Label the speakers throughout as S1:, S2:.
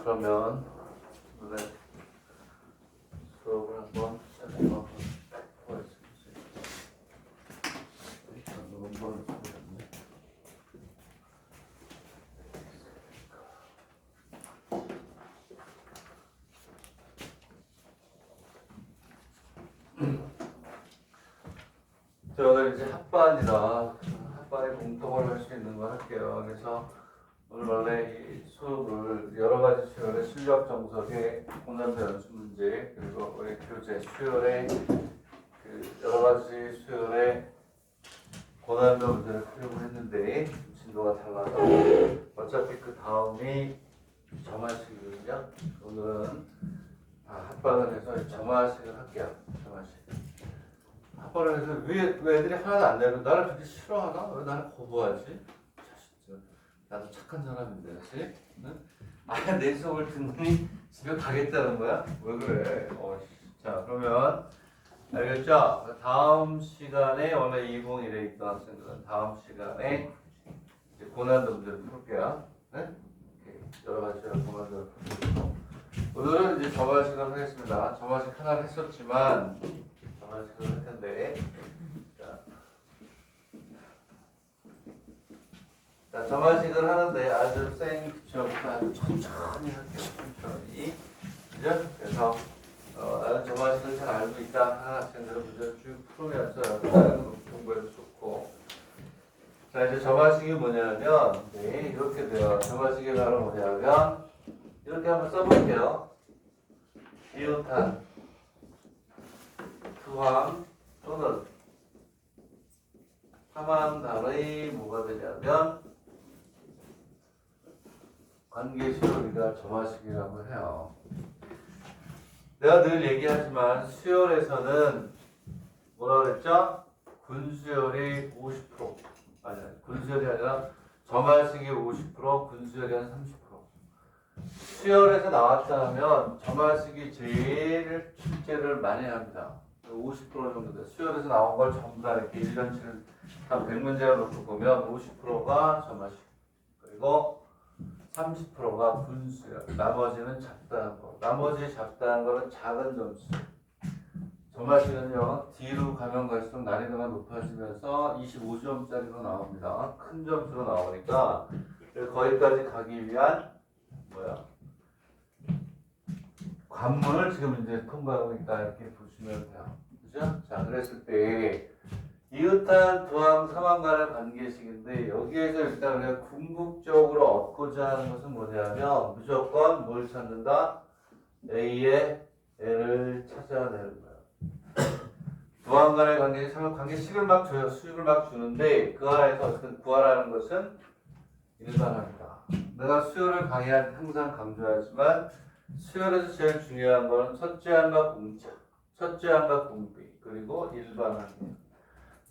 S1: 그러면 오늘 수업을 한번 시작해보겠습니다. 저 오늘 이제 합반에 공통을 할 수 있는 거 할게요. 그래서 오늘 원래 이 수업을 여러 가지 수열의 실력 정석의 고난도 연습 문제, 그리고 우리 교재 수열의 그 여러 가지 수열의 고난도 문제를 풀려고 했는데 진도가 달라서 어차피 그 다음이 점화식이거든요. 오늘은 합반을 해서 점화식을 할게요. 점화식. 합반을 해서 왜 애들이 하나도 안 내려? 나를 그렇게 싫어하나? 왜 나를 거부하지? 나도 착한 사람인데, 그치? 응? 내 수업을 듣더니 집에 가겠다는 거야? 왜 그래? 자, 그러면 알겠죠? 다음 시간에 원래 201에 있던 학생들은 다음 시간에 이제 고난도 문제를 풀게요. 네? 여러 가지 고난도를 풀고 오늘은 이제 점화식을 하겠습니다. 점화식 하나를 했었지만 점화식을 할 텐데, 자, 점화식을 하는데 아주 센 기초부터 아주 천천히 할게요. 천천히. 그죠? 그래서 나는 점화식을 잘 알고 있다 하는 학생들은 문제를 쭉 풀으면서 공부해도 좋고. 자, 이제 점화식이 뭐냐면 이렇게 돼요. 점화식이 바로 뭐냐면 이렇게 한번 써볼게요. 이웃한 두항 또는 삼항단의 뭐가 되냐면 관계식을 우리가 점화식이라고 해요. 내가 늘 얘기하지만 수열에서는 뭐라 그랬죠? 군수열이 50%. 아니야, 군수열이 아니라 점화식이 50%, 군수열이 한 30%. 수열에서 나왔다 하면 점화식이 제일 출제를 많이 합니다. 50% 정도 돼요. 수열에서 나온 걸 전부 다 이렇게 1년치를 한 100문제를 놓고 보면 50%가 점화식. 그리고 30%가 분수요. 나머지는 작다한 거. 나머지 작다한 거는 작은 점수. 점화식은요, 뒤로 가면 갈수록 난이도가 높아지면서 25점짜리로 나옵니다. 큰 점수로 나오니까 거기까지 가기 위한 관문을 지금 이제 통과하고 있다 이렇게 보시면 돼요. 그죠? 자, 그랬을 때 이웃한 두항 삼항 간의 관계식인데 여기에서 일단 우리가 궁극적으로 얻고자 하는 것은 뭐냐면 무조건 뭘 찾는다? A의 L을 찾아내는 거예요. 두항 간의 관계식을 막 줘요. 수익을 막 주는데 그 안에서 어쨌든 구하라는 것은 일반합니다. 내가 수요를 항상 강조하지만 수열에서 제일 중요한 거는 첫째 항과 공차, 첫째 항과 공비, 그리고 일반항이에요.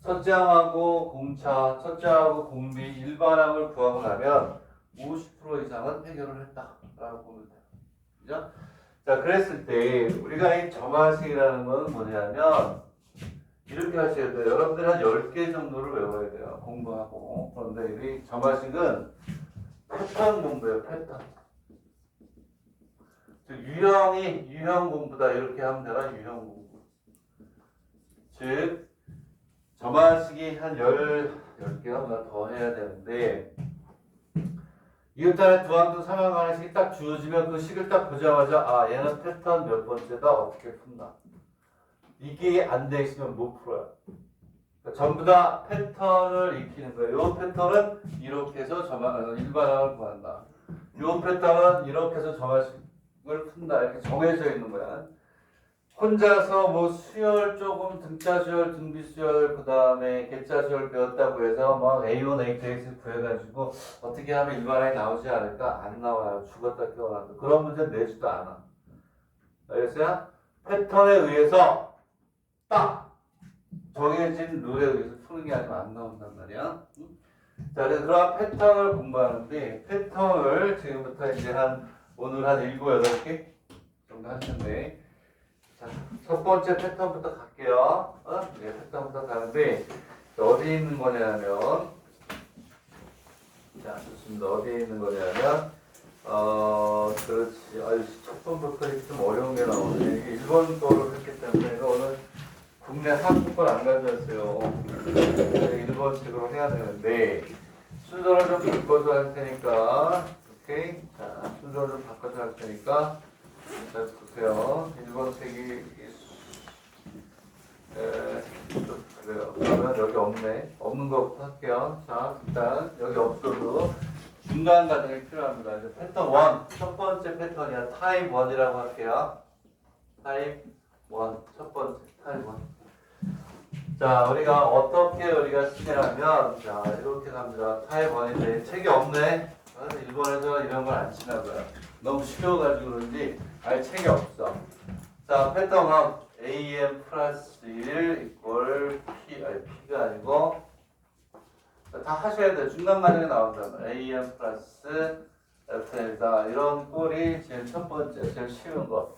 S1: 첫째 항하고 공차, 첫째 항하고 공비, 일반항을 구하고 나면 50% 이상은 해결을 했다라고 보면 돼요. 그죠? 자, 그랬을 때 우리가 이 점화식이라는 건 뭐냐면 이렇게 하셔야 돼요. 여러분들 한 10개 정도를 외워야 돼요. 공부하고. 그런데 이 점화식은 패턴 공부예요. 패턴. 즉 유형 공부다 이렇게 하면 되나? 유형 공부. 즉 점화식이 한 10개가 더 해야 되는데 이웃단의 두항도 삼항 간의 식이 딱 주어지면 그 식을 딱 보자마자 얘는 패턴 몇 번째다 어떻게 푼다. 이게 안 돼 있으면 못 풀어요. 그러니까 전부 다 패턴을 익히는 거예요. 이 패턴은 이렇게 해서 일반항을 구한다. 이 패턴은 이렇게 해서 점화식을 푼다. 이렇게 정해져 있는 거야. 혼자서 뭐 수열 조금 등차 수열, 등비 수열, 그 다음에 개차 수열 배웠다고 해서 막 A1, A2X 구해가지고 어떻게 하면 일반항이 나오지 않을까? 안 나와요. 죽었다 깨어난다. 그런 문제 내지도 않아. 알겠어요? 패턴에 의해서 딱 정해진 룰에 의해서 푸는 게 아니면 안 나온단 말이야. 자, 그래서 그런 패턴을 공부하는데 패턴을 지금부터 이제 오늘 한 7, 8개 정도 할 텐데 자, 첫 번째 패턴부터 갈게요. 패턴부터 가는데 어디에 있는 거냐면 자, 좋습니다. 어디에 있는 거냐면 그렇지. 첫 번부터 좀 어려운 게 나오네. 이게 일본 거를 했기 때문에 이거 오늘 국내 한국걸 안 가져왔어요. 일본 식으로 해야 되는데 순서를 좀 바꿔서 할 테니까 오케이? 자, 순서를 좀 바꿔서 할 테니까 잘 보세요. 일본 책이 그래요. 그러면 여기 없네. 없는 것부터 할게요. 자, 일단 여기 없어도 중간 과정이 필요합니다. 이제 패턴 1, 첫 번째 패턴이야. 타입 1이라고 할게요. 타입 1, 첫 번째 타입 1. 자, 우리가 쓰냐면, 자, 이렇게 갑니다. 타입 1인데 책이 없네. 일본에서 이런 걸 안 치나 봐요. 너무 쉬워가지고 그런지 아예 책이 없어. 자, 패턴 1, AM 플러스 1 이꼴 P, P가 아니고 다 하셔야 돼요. 중간 과정에 나온다면 AM 플러스 FM이다. 이런 꼴이 제일 첫 번째, 제일 쉬운 거.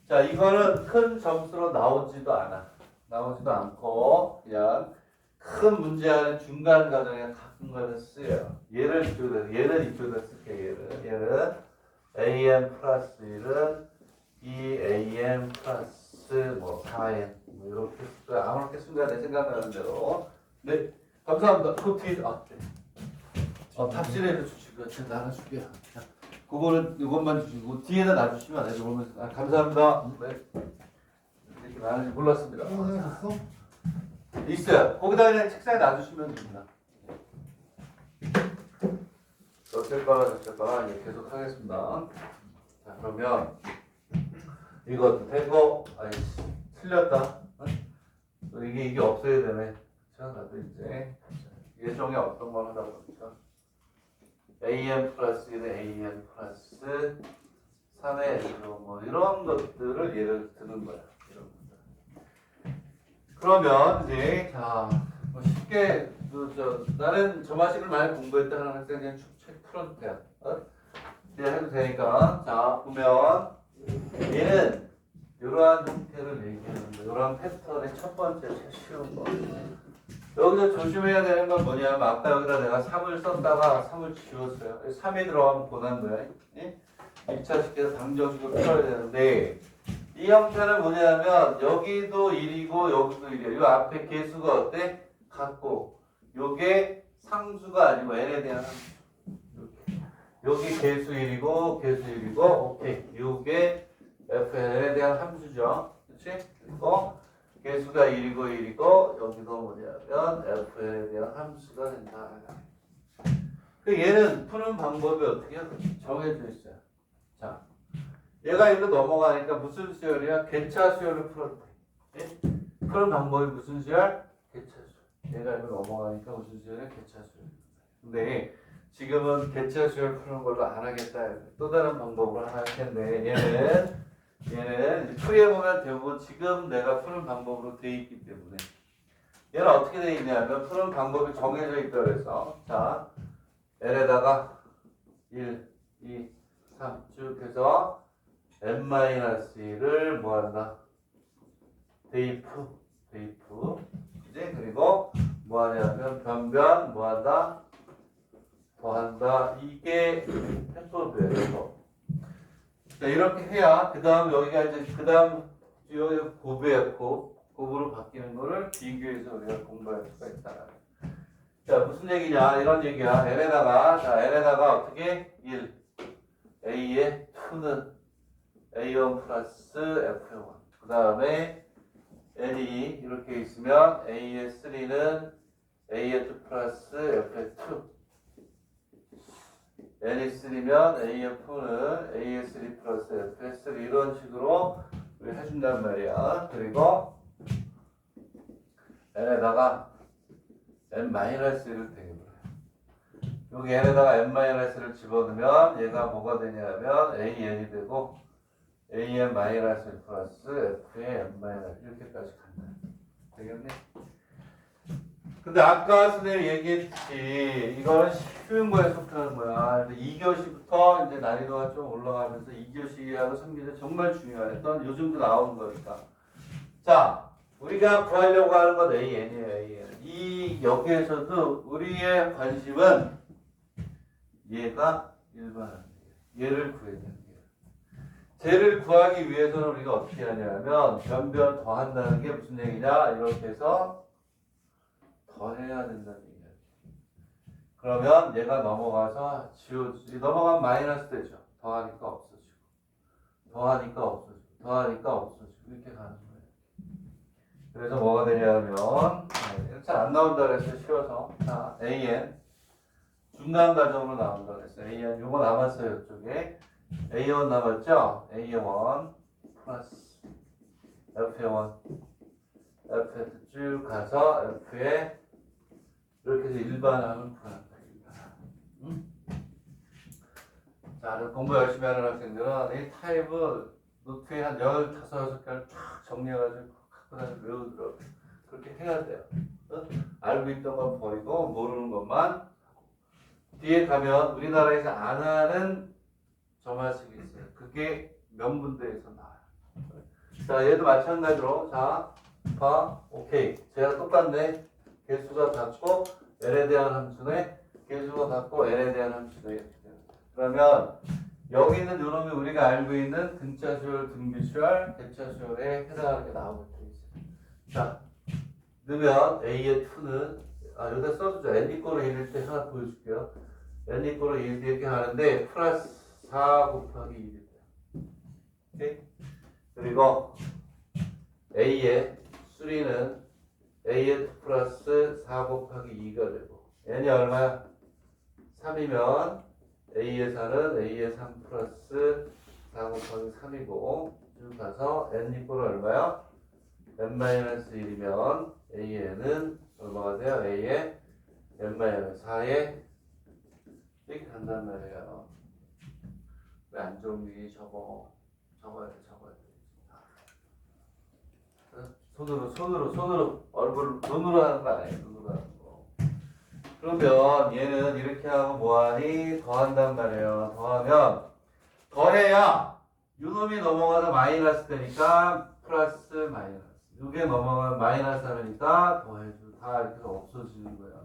S1: 자, 이거는 큰 점수로 나오지도 않아. 나오지도 않고 그냥 큰 문제 안에 중간 과정에 가끔 가다 쓰여요. 얘를 이쪽에다 쓸게요. 얘는 AM 플러스 1은 2AM 플러스 뭐 4M 뭐 이렇게 쓸 거야. 아무렇게 순간에 생각나는 대로. 네, 감사합니다. 그 뒤에 탑실에 주시고 제가 나눠줄게요. 자, 그거는 이것만 주시고 뒤에다 놔주시면 안 돼요. 감사합니다. 네. 이렇게 나는지 몰랐습니다. 있어요. 거기다 그냥 책상에 놔주시면 됩니다. 어쩔거나 이제 계속 하겠습니다. 자, 그러면 이것도 되고, 틀렸다. 이게 없어야 되네. 자, 나도 이제 예정에 어떤 걸 하다 보니까 AM 플러스 1에 AM 플러스 3의 뭐 이런 것들을 예를 드는 거야. 이런 것들. 그러면 이제 자, 뭐 쉽게 나는 저 마식을 많이 공부했다 하는 학생 그냥 책 풀어도 돼요. 이제 해도 되니까 자 보면 얘는 이러한 형태를 얘기하는 거, 이러한 패턴의 첫 번째 제일 쉬운 거. 여기서 조심해야 되는 건 뭐냐면 아까 여기다 내가 3을 썼다가 3을 지웠어요. 3이 들어가면 고난 거야. 1차식에서 방정식으로 풀어야 되는데 이 형태는 뭐냐면 여기도 1이고 여기도 1이에요. 이 앞에 개수가 어때? 같고 요게 상수가 아니고 n에 대한 함수. 여기 개수 1이고 개수 1이고 오케이. 요게 fn에 대한 함수죠. 그렇지? 그리고 개수가 1이고 1이고 여기도 뭐냐면 fn에 대한 함수가 된다. 그 얘는 푸는 방법이 어떻게 해요? 정해져 있어요. 자, 얘가 일로 넘어가니까 무슨 수열이야? 개차 수열을 풀어도 돼. 푸는 방법이 무슨 수열? 개차 수열. 얘가 일로 넘어가니까 무슨 수열이야? 개차 수열. 근데 지금은 개차 수열 푸는 걸로 안 하겠다. 또 다른 방법으로 하나 할 텐데 얘는 이제 풀이해보면 대부분 지금 내가 푸는 방법으로 돼 있기 때문에 얘는 어떻게 돼 있냐면 푸는 방법이 정해져 있다 그래서 자 L에다가 1, 2, 3 쭉 해서 n-1을 뭐한다? 대입후 이제 그리고 뭐하냐면 변변 뭐한다? 더한다. 이게 해법이에요. 자, 이렇게 해야 그 다음 여기가 이제 그 다음 여기 곱이에요. 곱으로 바뀌는 거를 비교해서 우리가 공부할 수가 있다. 자, 무슨 얘기냐? 이런 얘기야. L에다가 어떻게? 1. A의 2는 A1 플러스 F1. 그 다음에 N이 이렇게 있으면 A의 3는 A의 2 플러스 F의 2. N이 3면 A의 2는 A의 3 플러스 F의 3. 이런 식으로 우리 해준단 말이야. 그리고 N에다가 n-1을 대입을 해. 여기 n에다가 n-를 집어넣으면 얘가 뭐가 되냐면 an이 되고 an-1 플러스 f의 n-1 이렇게까지 간다. 되겠네? 근데 아까 선생님이 얘기했지 이거는 쉬운 거에 속하는 거야. 2교시부터 이제 난이도가 좀 올라가면서 2교시하고 3교시 정말 중요했던 요즘도 나오는 거니까. 자, 우리가 구하려고 하는 건 AN이에요. AN. 여기에서도 우리의 관심은 얘가 일반항이에요. 얘를 구해야 되는 거예요. 쟤를 구하기 위해서는 우리가 어떻게 하냐면 변변 더한다는 게 무슨 얘기냐? 이렇게 해서 더해야 된다는 얘기야. 그러면 얘가 넘어가서 지워지지. 넘어가면 마이너스 되죠. 더하니까 없어지고 더하니까 없어지고 더하니까 없어지고 이렇게 가는 거예요. 그래서 뭐가 되냐면 잘 안 나온다 그랬어요. 쉬워서. 자, AN 중간 과정으로 나온다 그랬어요. AN 요거 남았어요. 이쪽에 A1 남았죠? A1 플러스 F1 F에 쭉 가서 F에 이렇게 해서 일반항을 구한다. 응? 자, 공부 열심히 하는 학생들은 이 타입을 노트에 한 15개를 쫙 정리해가지고 갖고 다니면서 외우더라고요. 그렇게 해야 돼요. 어? 알고 있던 건 버리고 모르는 것만. 뒤에 가면 우리나라에서 안 하는 점화식이 있어요. 그게 명분대에서 나와요. 자, 얘도 마찬가지로 자, 봐, 오케이. 쟤랑 똑같네. 개수가 같고 L에 대한 함수네. 개수가 같고 L에 대한 함수네. 그러면 여기 있는 요놈이 우리가 알고 있는 등차 수열, 등비 수열, 대차 수열에 해당하는 게 나오고 있어요. 자, 넣으면 A의 2는 여기다 써주죠. N 이꼬르 1일 때 하나 보여줄게요. N 이꼬르 1 이렇게 하는데 플러스 4 곱하기 1이 돼요. 오케이? 그리고 A의 3는 A의 2 플러스 4 곱하기 2가 되고 N이 얼마야? 3이면 A의 4는 A의 3 플러스 4 곱하기 3이고 쭉 가서 N 이꼬르 얼마야? N-1이면 A에는 얼마가 돼요? A의 N-4에 이렇게 간단 말이에요. 왜 안 정리? 적어야 돼. 손으로 얼굴 눈으로 하는 거 아니에요. 눈으로 하는 거. 그러면 얘는 이렇게 하고 뭐하니? 더한단 말이에요. 더하면 더해야 요놈이 넘어가서 마이너스 되니까 플러스 마이너스. 이게 넘어가면 마이너스 하니까 더해줘. 다 이렇게 없어지는 거야.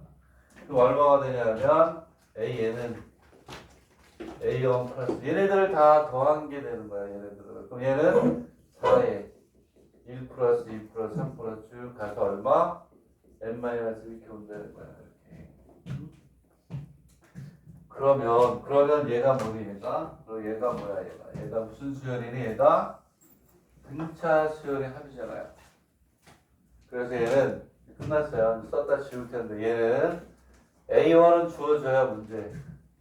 S1: 그럼 얼마가 되냐면 A는 A1 플러스 얘네들을 다 더한 게 되는 거야. 얘네들을. 그럼 얘는 4에 1 플러스 2 플러스 3 플러스 쭉 가서 얼마? n 마이너스 이렇게 온다는 거야. 이렇게. 그러면 얘가 뭐니 얘가? 얘가 뭐야 얘가 무슨 수열이니 얘가? 등차 수열의 합이잖아요. 그래서 얘는 끝났어요. 썼다 지울 텐데 얘는 A1은 주어져야 문제.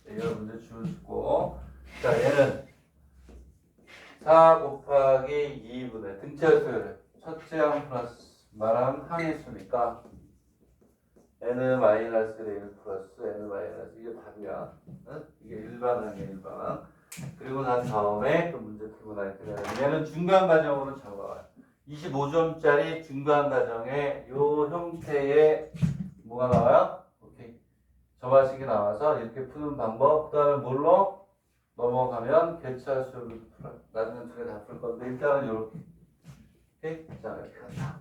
S1: A1 문제 주어주고 자 얘는 4 곱하기 2분의 등차 수열 첫째 항 플러스 말한 항의 수니까 N 마이너스 1 플러스 N 마이너스 이게 답이야. 응? 이게 일반항이야 일반항. 그리고 난 다음에 또 문제 풀고 나니까 얘는 중간 과정으로 적어와요. 25점짜리 중간 과정에 요 형태의 뭐가 나와요? 오케이. 점화식이 나와서 이렇게 푸는 방법. 그 다음에 뭘로? 넘어가면 개차 수열로 풀어. 나중에 두 개 다 풀 건데 일단은 이렇게. 오케이? 자 이렇게 한다.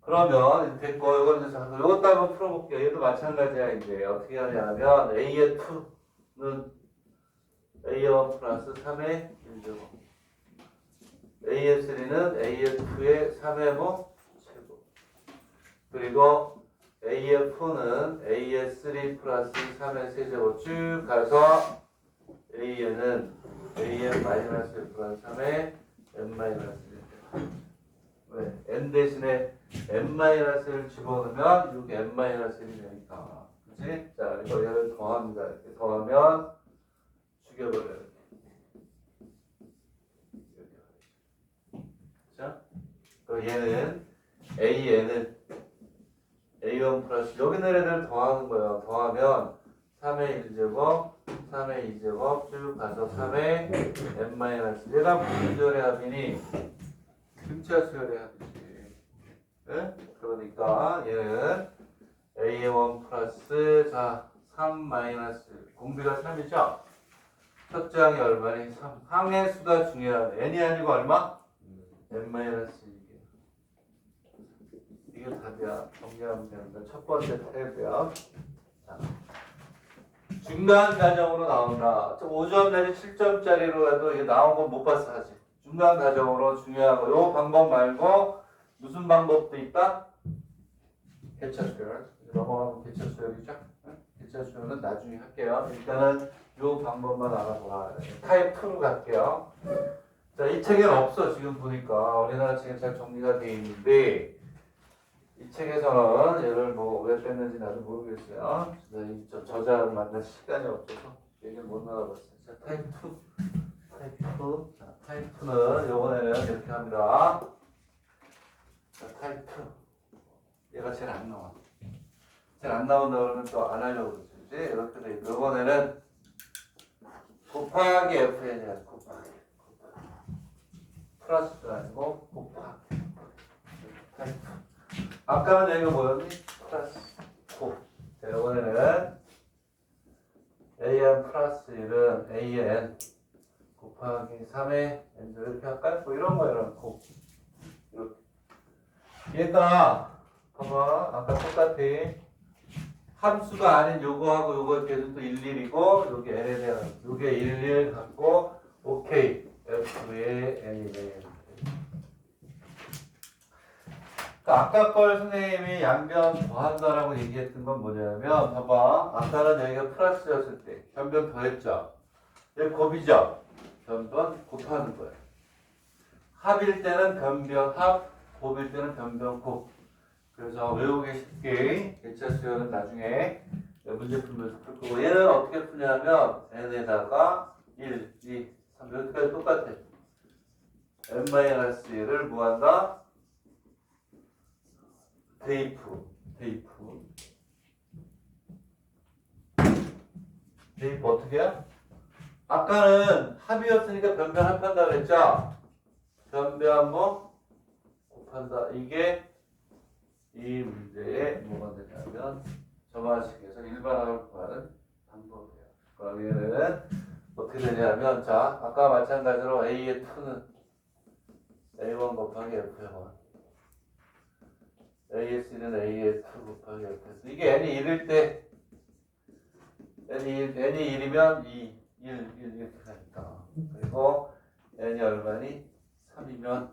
S1: 그러면 됐고 이건 이제 이것도 한번 풀어볼게요. 얘도 마찬가지야 이제 어떻게 하냐면 A의 2는 A1 플러스 3의 1제곱 A의 3는 A의 2의 3의 뭐? 제곱 그리고 A의 4는 A의 3 플러스 3의 세제곱 쭉 가서 A에는 A의 마이너스 1 플러스 3의 n 마이너스 1 왜? n 대신에 n-를 집어넣으면 이게 n-1이 되니까 그치? 자 그리고 얘를 더합니다. 이렇게 더하면 죽여버려요. 자, 그럼 얘는 A에는 A1 플러스 여기 있는 애들 더하는 거예요. 더하면 3의 1제곱 3의 2제곱 쭉 가서 3의 n-1 얘가 무슨 수열의 합이니? 등차 수열의 합이지. 네? 그러니까 얘는 A1 플러스 자 3 마이너스 공비가 3이죠? 첫째 항이 얼마니? 3. 항의 수가 중요하네. n이 아니고 얼마? n 마이너스 2개. 이게 답이야. 정리하면 됩니다. 첫 번째 탭이야. 자, 중간 과정으로 나온다. 5점 내지 7점짜리로 해도 이게 나온 건 못 봤어 아직. 중간 과정으로 중요한 거. 요 방법 말고 무슨 방법도 있다? 개차 수열. 넘어가면 개차 수열이죠. 개차 수열은 나중에 할게요. 일단은 요 방법만 알아보라. 타입 2로 갈게요. 자, 이 책에는 없어. 지금 보니까 우리나라 책에 잘 정리가 되어 있는데 이 책에서는 얘를 뭐 왜 뺐는지 나도 모르겠어요. 이 저자를 만날 시간이 없어서 얘기를 못 나눠봤어요. 자, 타입 2. 타입 2. 자, 타입 2는 요번에는 이렇게 합니다. 자, 타입 2. 얘가 제일 안 나와. 제일 안 나온다 그러면 또 안 하려고 그러지. 이렇게 돼 있고 요번에는 곱하기 FN이야. 곱하기. 플러스가 아니고 곱하기. 타입 2. 아까는 여기가 뭐였니? 플러스 9. 자, 이번에는 AN 플러스 1은 AN 곱하기 3의 N 이렇게 할까요? 뭐 이런 거 이런 거. 이렇게. 얘가 봐봐. 아까 똑같아. 함수가 아닌 요거하고 요거 계속 또 11이고 요게 N에 대한 요게 11 갖고 오케이. F의 N이네. 아까 걸 선생님이 양변 더한다라고 얘기했던 건 뭐냐면 봐봐 아까는 여기가 플러스였을 때 변변 더했죠. 여기 곱이죠. 변변 곱하는 거예요. 합일 때는 변변 합, 곱일 때는 변변 곱. 그래서 외우기 쉽게 개차 수열은 나중에 문제 풀면서 풀 거고 얘는 어떻게 푸냐면 n에다가 1, 2, 3 여기까지 똑같아. n-1을 뭐한다? 대입 어떻게 해? 아까는 합이었으니까 변변 합한다 그랬죠? 변변 뭐? 곱한다. 이게 이 문제에 뭐가 되냐면 점화식에서 일반항을 구하는 방법이에요. 그럼 얘는 어떻게 되냐면 자 아까 마찬가지로 A의 2는 A1 곱하기 F1 AS는 A의 2 곱하기 Fs. 이게 N이 1일 때 N이 1이면 2, 1 이렇게 가니까. 그리고 N이 얼마니? 3이면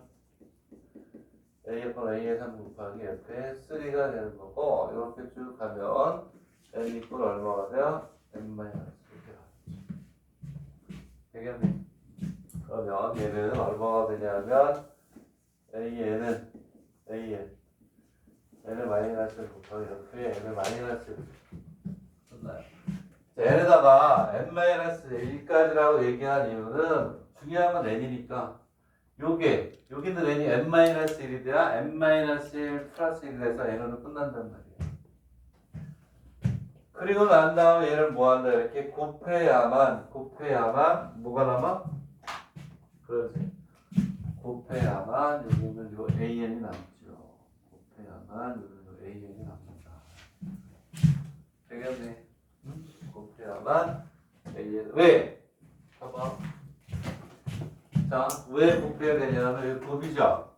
S1: A의 3 곱하기 F의 3가 되는 거고 이렇게 쭉 가면 N 이꼴 얼마가 돼요? N-1 이렇게 가죠. 되겠네. 그러면 얘는 얼마가 되냐면 N은 N을 마이너스 곱하기 F에 N을 마이너스 끝나요. 자, N에다가 N-1까지라고 얘기한 이유는 중요한 건 N이니까 여기는 N이 N-1이 돼야 N-1 플러스 1이 돼서 N으로 끝난단 말이에요. 그리고 난 다음에 얘를 뭐 한다 이렇게 곱해야만 뭐가 남아? 그렇지. 곱해야만 여기는 요 AN이 남죠. 곱해야만 여기는 요 AN이 남는다. 되겠네. 곱해야만 AN. 왜? 봐봐. 자, 왜 곱해야 되냐면 여기 곱이죠.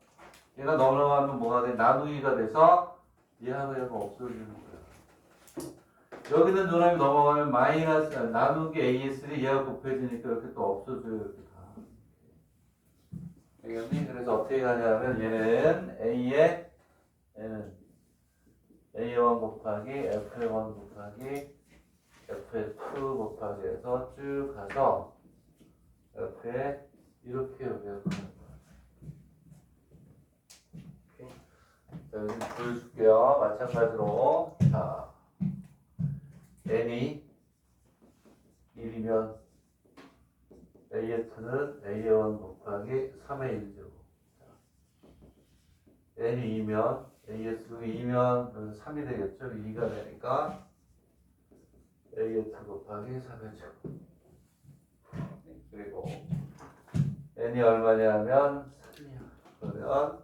S1: 얘가 넘어가면 뭐가 돼? 나누기가 돼서 얘하고 얘가 없어지는 거야. 여기는 요놈이 넘어가면 마이너스 나누기 AS를 얘가 곱해지니까 이렇게 또 없어져요. 이렇게 다. 알겠니? 그래서 어떻게 가냐면 얘는 A의 N은 A1 곱하기 F1 곱하기 F2 곱하기 해서 쭉 가서 F에 이렇게 여기가 가는 거야. 자, 여기 보여줄게요. 마찬가지로 자 N이 1이면 AF는 A1 곱하기 3의 1제곱. N이 2면 AS 2면 3이 되겠죠. 2가 되니까 AF 곱하기 3의 제곱. 그리고 N이 얼마냐면 3이야. 그러면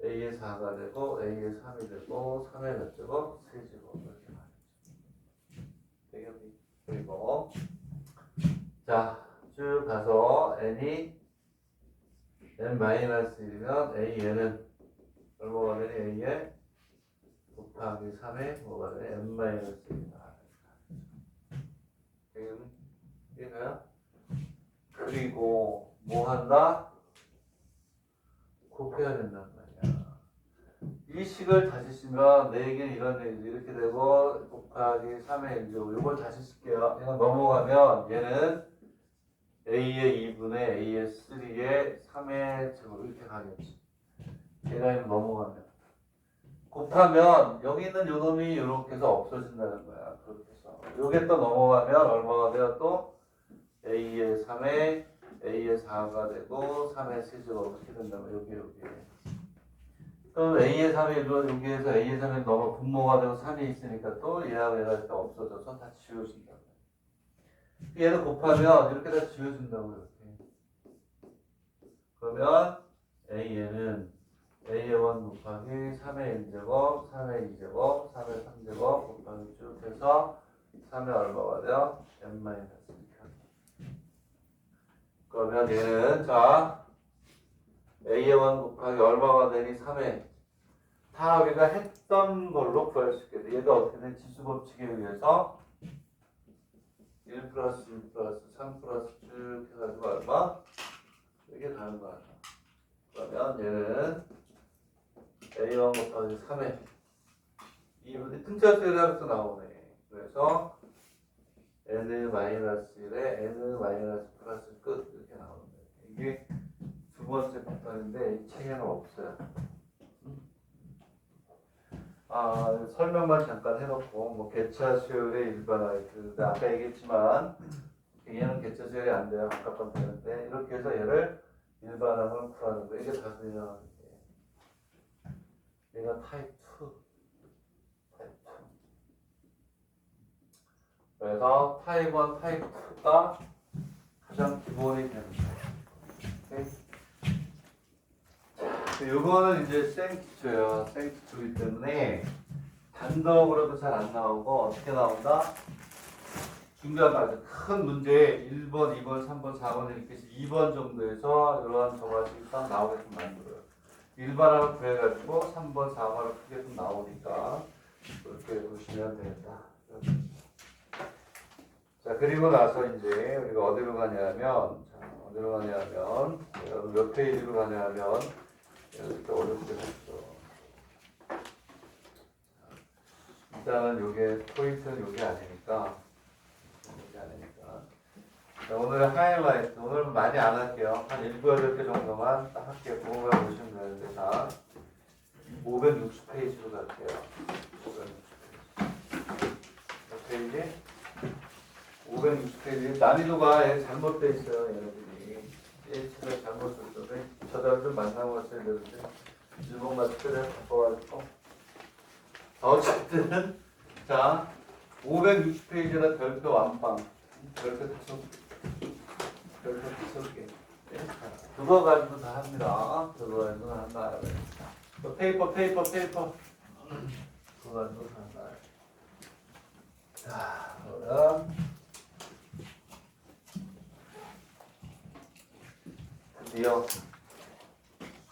S1: A의 4가 되고 A의 3이 되고 3의 몇 제곱? 3제곱 이렇게 되겠니? 그리고 자, 쭉 가서 N이 N-1이면 AN은 얼마가 되니? A에 곱하기 3에 뭐가 되니? N-1이다. 이해가요? 그리고 뭐 한다? 곱해야 된단 말이야. 이 식을 다시 쓰면 4개는 이런 얘기죠. 이렇게 되고 곱하기 3의 1제곱. 이걸 다시 쓸게요. 그냥 넘어가면 얘는 a의 2분의 a의 3의 3의 제곱 이렇게 가겠지. 얘가 이거 넘어가면 곱하면 여기 있는 요 놈이 이렇게 해서 없어진다는 거야. 그렇게 해서 요게 또 넘어가면 얼마가 돼요? 또 a의 3의 a의 4가 되고 3의 세제곱 이렇게 된다면 여기 그럼 a의 3이 여기에서 a의 3이 넘어 분모가 되고 3이 있으니까 또 얘하고 얘가 이렇게 없어져서 다 지워진다. 얘를 곱하면 이렇게 다 지워진다고 이렇게. 그러면 a는 a의 1 곱하기 3의 1제곱, 3의 2제곱, 3의 3제곱 곱하기 쭉 해서 3의 얼마가 돼요? n-1. 그러면 얘는 자 a의 1 곱하기 얼마가 되니? 3의 다 우리가 했던 걸로 구할 수 있게 돼. 얘가 어떻게 된 지수법칙에 의해서 1 플러스 1 플러스 3 플러스 쭉 해가지고 얼마? 이게 가는 거야. 그러면 얘는 a1 곱하기 3에 2분의 등차수열이 또 나오네. 그래서 n-1에 n-플러스 끝 이렇게 나오는 거예요. 이게 두 번째 패턴인데 이 책에는 없어요. 설명만 잠깐 해놓고 뭐 개차수열의 일반화에 아까 얘기했지만 얘는 개차수열이 안 돼요. 아까건 되는데 이렇게 해서 얘를 일반항을 구하는 거. 이게 다 그냥 얘가 타입 2. 그래서 타입 1, 타입 2가 가장 기본이 되는 거예요. 이거는 이제 생기초예요. 생기초이기 때문에 단독으로도 잘 안 나오고 어떻게 나온다? 중간 아주 큰 문제 1번, 2번, 3번, 4번 이렇게 해서 2번 정도에서 이러한 정화식이 딱 나오게끔 만들어요. 일반화를 구해가지고 3번, 4번을 크게 좀 나오니까 그렇게 보시면 되겠다. 자, 그리고 나서 이제 우리가 어디로 가냐면, 몇 페이지로 가냐면, 이렇게 어렵게 됐어. 일단은 요게, 포인트는 요게 아니니까. 자, 오늘의 하이라이트. 오늘은 많이 안 할게요. 한 7, 8개 정도만 딱 할게요. 보호가 보시면 되는데, 자, 560페이지로 갈게요. 560페이지. 몇 페이지? 560페이지. 난이도가 잘못되어 있어요, 얘네들이. H가 잘못 썼는데, 저자를 좀 만나고 왔어야 되는데, 일본 마스크를 바꿔가지고. 어쨌든, 자, 560페이지는 별표 완방. 별표 5개. 그거 가지고 다 합니다. 그거 가지고 한다. 페이퍼. 그거 가지고 다 한다. 자, 그러면 드디어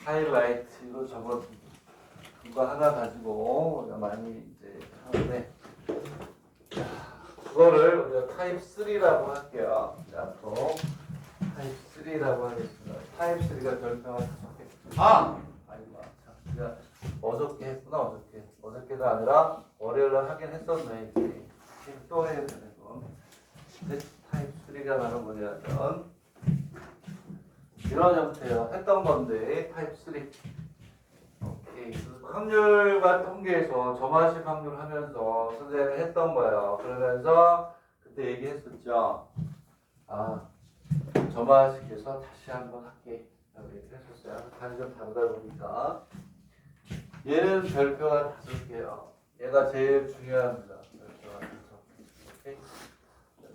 S1: 하이라이트로 저거 그거 하나 가지고 우리가 많이 이제 하는데, 그거를 우리가 타입 3라고 할게요. 앞으로 타입 3라고 하겠습니다. 타입 3가 별표가 5개. 아이고, 참, 제가 어저께 했구나. 어저께가 아니라 월요일날 하긴 했었네. 지금 또 해야 되는 거. 근데 타입 3가 바로 뭐냐면 이런 형태예요. 했던 건데 타입 3. 오케이. 확률과 통계에서 점화식 확률 하면서 선생님이 했던 거예요. 그러면서 그때 얘기했었죠. 점화식에서 다시 한번 할게. 라고 얘기했었어요. 간이 좀 다르다 보니까. 얘는 별표가 5개예요. 얘가 제일 중요합니다. 별표가 5개. 오케이?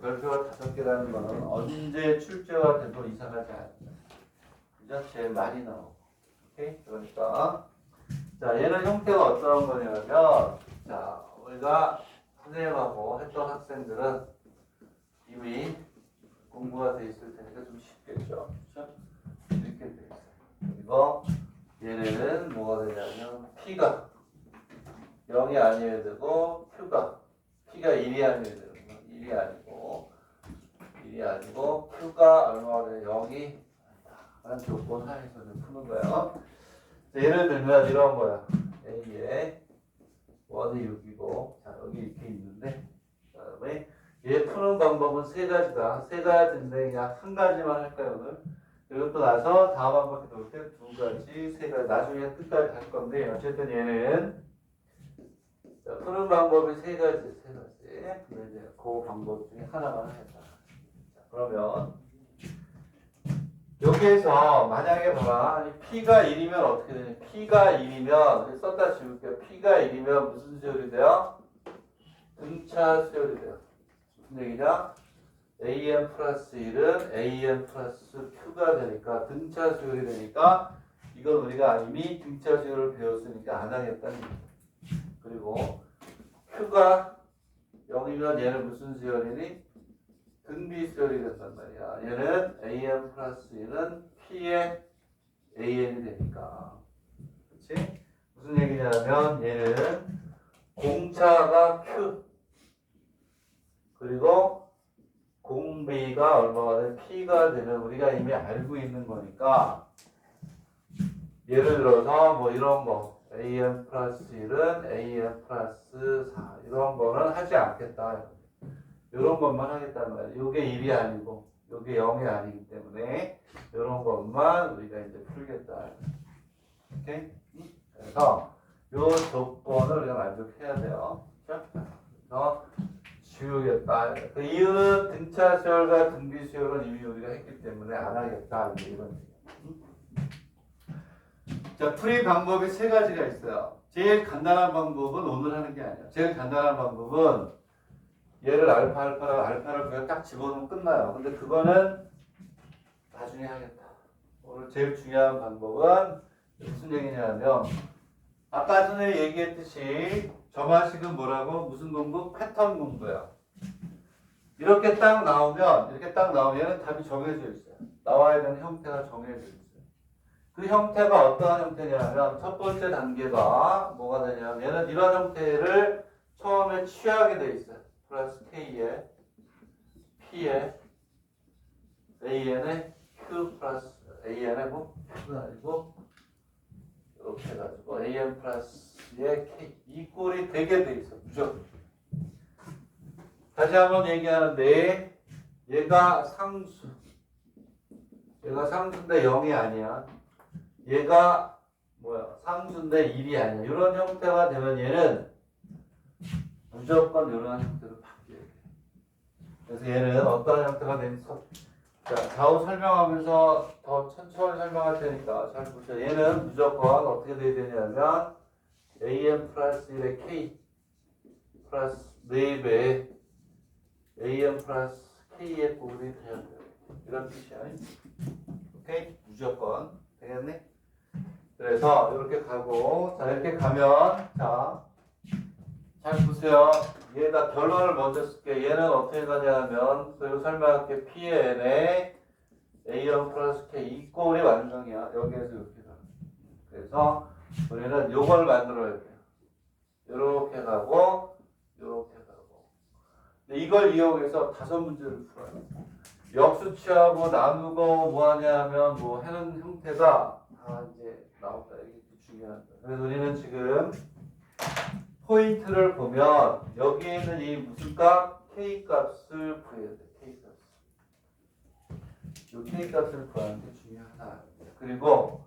S1: 별표가 5개라는 거는 언제 출제가 돼도 이상하지 않습니다. 그죠? 제일 많이 나오고. 오케이? 그러니까 자, 얘는 형태가 어떤 거냐면, 자, 우리가 선생님하고 했던 학생들은 이미 공부가 돼 있을 테니까 좀 쉽겠죠. 그렇죠? 이렇게 돼 있어요. 그리고 얘네는 뭐가 되냐면 P가 0이 아니어야 되고 Q가 P가 1이 아니어야 되는 거. 1이 아니고 1이 아니고 Q가 얼마가 돼? 0이 라는 조건 하에서 푸는 거예요. 예를 들면 이런 거야. A에 1이 6이고 자 여기 이렇게 있는데 그 다음에 얘 푸는 방법은 세 가지다. 세 가지인데 그냥 한 가지만 할까요 오늘? 이것도 나서 다음 한 바퀴 돌 때 두 가지, 세 가지 나중에 끝까지 갈 건데 어쨌든 얘는 자, 푸는 방법이 세 가지. 근데 이제 그 방법 중에 하나만 하겠다. 자, 그러면 여기에서 만약에 봐라. P가 1이면 어떻게 되냐? P가 1이면 썼다 지울게요. P가 1이면 무슨 수열이 돼요? 등차 수열이 돼요. 무슨 얘기냐? AM 플러스 1은 AM 플러스 Q가 되니까 등차 수열이 되니까 이건 우리가 이미 등차 수열을 배웠으니까 안 하겠다는 거죠. 그리고 Q가 0이면 얘는 무슨 수열이니? 등비 수열이 된단 말이야. 얘는 AM 플러스 1은 P의 AN이 되니까. 그치? 무슨 얘기냐면 얘는 공차가 Q 그리고 공비가 얼마가 돼? P가 되면 우리가 이미 알고 있는 거니까 예를 들어서 뭐 이런 거 AM 플러스 1은 AM 플러스 4 이런 거는 하지 않겠다. 이런 것만 하겠다는 말이에요. 요게 1이 아니고 요게 0이 아니기 때문에 이런 것만 우리가 이제 풀겠다. 오케이? 그래서 요 조건을 우리가 만족해야 돼요. 그래서 지우겠다. 그 이유는 등차 수열과 등비 수열은 이미 우리가 했기 때문에 안 하겠다. 이런 얘기예요. 자, 풀이 방법이 세 가지가 있어요. 제일 간단한 방법은 오늘 하는 게 아니야. 제일 간단한 방법은 얘를 알파를 그냥 딱 집어넣으면 끝나요. 근데 그거는 나중에 하겠다. 오늘 제일 중요한 방법은 무슨 얘기냐면 아까 전에 얘기했듯이 저만식은 뭐라고? 무슨 공부? 패턴 공부야. 이렇게 딱 나오면 얘는 답이 정해져 있어요. 나와야 되는 형태가 정해져 있어요. 그 형태가 어떠한 형태냐면 첫 번째 단계가 뭐가 되냐면 얘는 이런 형태를 처음에 취하게 돼 있어요. 플러스 K에 P에 AN에 Q 플러스 AN에 뭐 Q가 아니고 이렇게 해가지고 AN 플러스에 K 이 꼴이 되게 돼 있어 무조건. 다시 한번 얘기하는데 얘가 상수인데 0이 아니야. 얘가 뭐야 상수인데 1이 아니야. 이런 형태가 되면 얘는 무조건 이런 형태로 바뀌어요. 그래서 얘는 어떤 형태가 되는지 자, 좌우 설명하면서 더 천천히 설명할 테니까 잘 보세요. 얘는 무조건 어떻게 돼야 되냐면 AM 플러스 1의 K 플러스 4배 AM 플러스 K의 꼴이 돼야 돼요. 이런 뜻이야. 오케이? 무조건 되겠네? 그래서 이렇게 가고 자 이렇게 가면 자 잘 보세요. 얘가 결론을 먼저 쓸게. 얘는 어떻게 가냐면 그리고 설명할게. P의 N에 A1 플러스 K 이 꼴이 완성이야. 여기에서 이렇게 가. 그래서 우리는 요걸 만들어야 돼요. 요렇게 가고 요렇게 가고. 근데 이걸 이용해서 5문제를 풀어요. 역수 취하고 나누고 뭐 하냐면 뭐 하는 형태가 다 이제 나온다. 이게 중요한 거예요. 그래서 우리는 지금 포인트를 보면 여기에 있는 이 무슨 값? K 값을 구해야 돼. K 값. 이 K 값을 구하는 게 중요하다. 그리고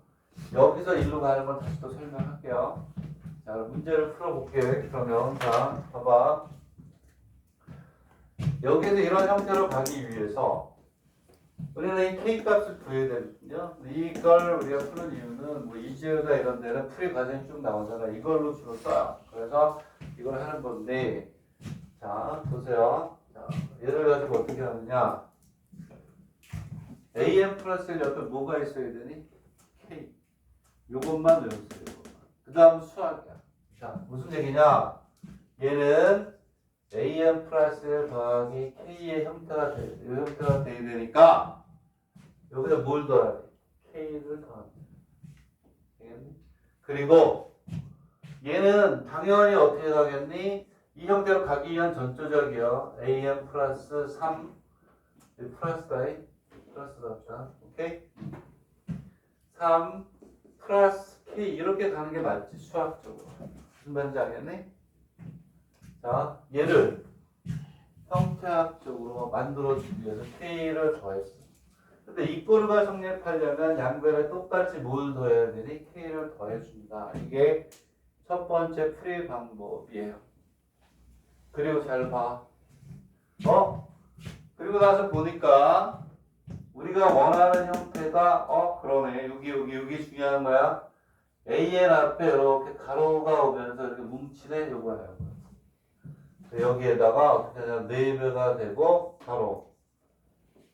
S1: 여기서 일로 가는 건 다시 또 설명할게요. 자, 문제를 풀어볼게. 그러면 자, 봐봐. 여기서 이런 형태로 가기 위해서 우리는 이 K 값을 구해야 되거든요. 이걸 우리가 푸는 이유는 뭐 이지어다 이런 데는 풀이 과정이 쭉 나오잖아. 이걸로 주로 써요. 그래서 이걸 하는 건데 자 보세요. 자, 얘를 가지고 어떻게 하느냐. AM 플러스 옆에 뭐가 있어야 되니? K. 요것만 외웠어요. 그 다음 수학이야. 자 무슨 얘기냐. 얘는 AM 플러스 더하기 K의 형태가 돼야 돼. 이 형태가 돼야 되니까 여기다 뭘 더해야 돼? K를 더하면 돼. 그리고 얘는 당연히 어떻게 가겠니? 이 형태로 가기 위한 전조적이요. AM 플러스 3 플러스다. 플러스다. 오케이? 3 플러스 K 이렇게 가는 게 맞지 수학적으로. 무슨 말인지 알겠니? 자, 얘를 형태학적으로 만들어주기 위해서 K를 더했어. 근데 이꼴과 성립하려면 양변에 똑같이 뭘 더해야 되니? K를 더해준다. 이게 첫 번째 풀이 방법이에요. 그리고 잘 봐. 그리고 나서 보니까 우리가 원하는 형태가 그러네. 여기 중요한 거야. AN 앞에 이렇게 가로가 오면서 이렇게 뭉치네. 요거예요. 여기에다가 어떻게 하냐면 네배가 되고 가로.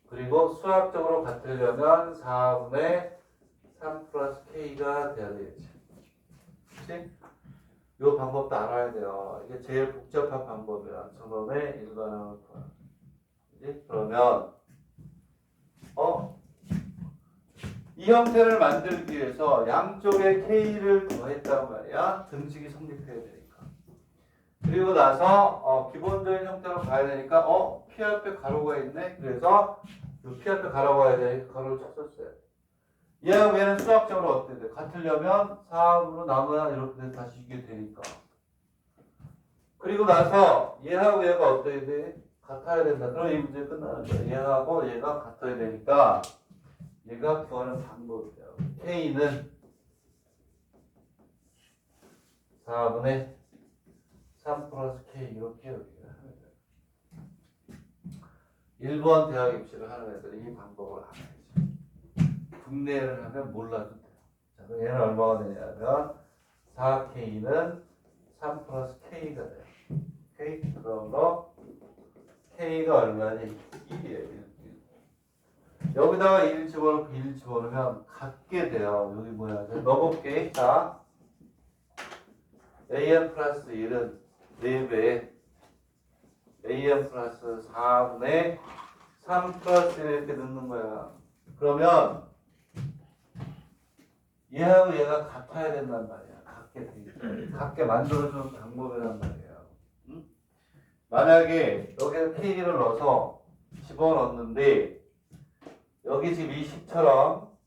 S1: 그리고 수학적으로 같으려면 4분의 3 플러스 K가 돼야 되겠지. 그치? 이 방법도 알아야 돼요. 이게 제일 복잡한 방법이야. 저놈의 일반항을 구하는. 그치? 그러면 이 형태를 만들기 위해서 양쪽에 K를 더했단 말이야. 등식이 성립해야 되니까. 그리고 나서 기본적인 형태로 가야 되니까 P 앞에 가로가 있네. 그래서 이 P 앞에 가로가 가야 되니까 가로를 쳤었어요. 얘하고 얘는 수학적으로 어떻게 돼? 같으려면 4으로 나눠야 이렇게 다시 이게 되니까. 그리고 나서 얘하고 얘가 어떻게 돼? 같아야 된다. 그럼 이 문제 끝나는 거야. 얘하고 얘가 같아야 되니까 얘가 구하는 방법이에요. K는 4분의 3 플러스 K 이렇게 여기를 하면 돼요. 1번 대학 입시를 하는 애들이 이 방법을 알아야지. 국내를 하면 몰라도 돼요. 자, 그럼 얘는 얼마가 되냐면 4K는 3 플러스 K가 돼요. 오케이? 그러므로 K가 얼마니? 1이에요. 여기다가 1 집어넣고 1 집어넣으면 같게 돼요. 여기 뭐야? 넣어볼게. 자, AN 플러스 1은 4배에 AN 플러스 4분의 3 플러스 1 이렇게 넣는 거야. 그러면 얘하고 얘가 같아야 된단 말이야. 같게 만들어주는 방법이란 말이에요. 응? 만약에 여기에 K를 넣어서 집어넣는데 여기 지금 이 식처럼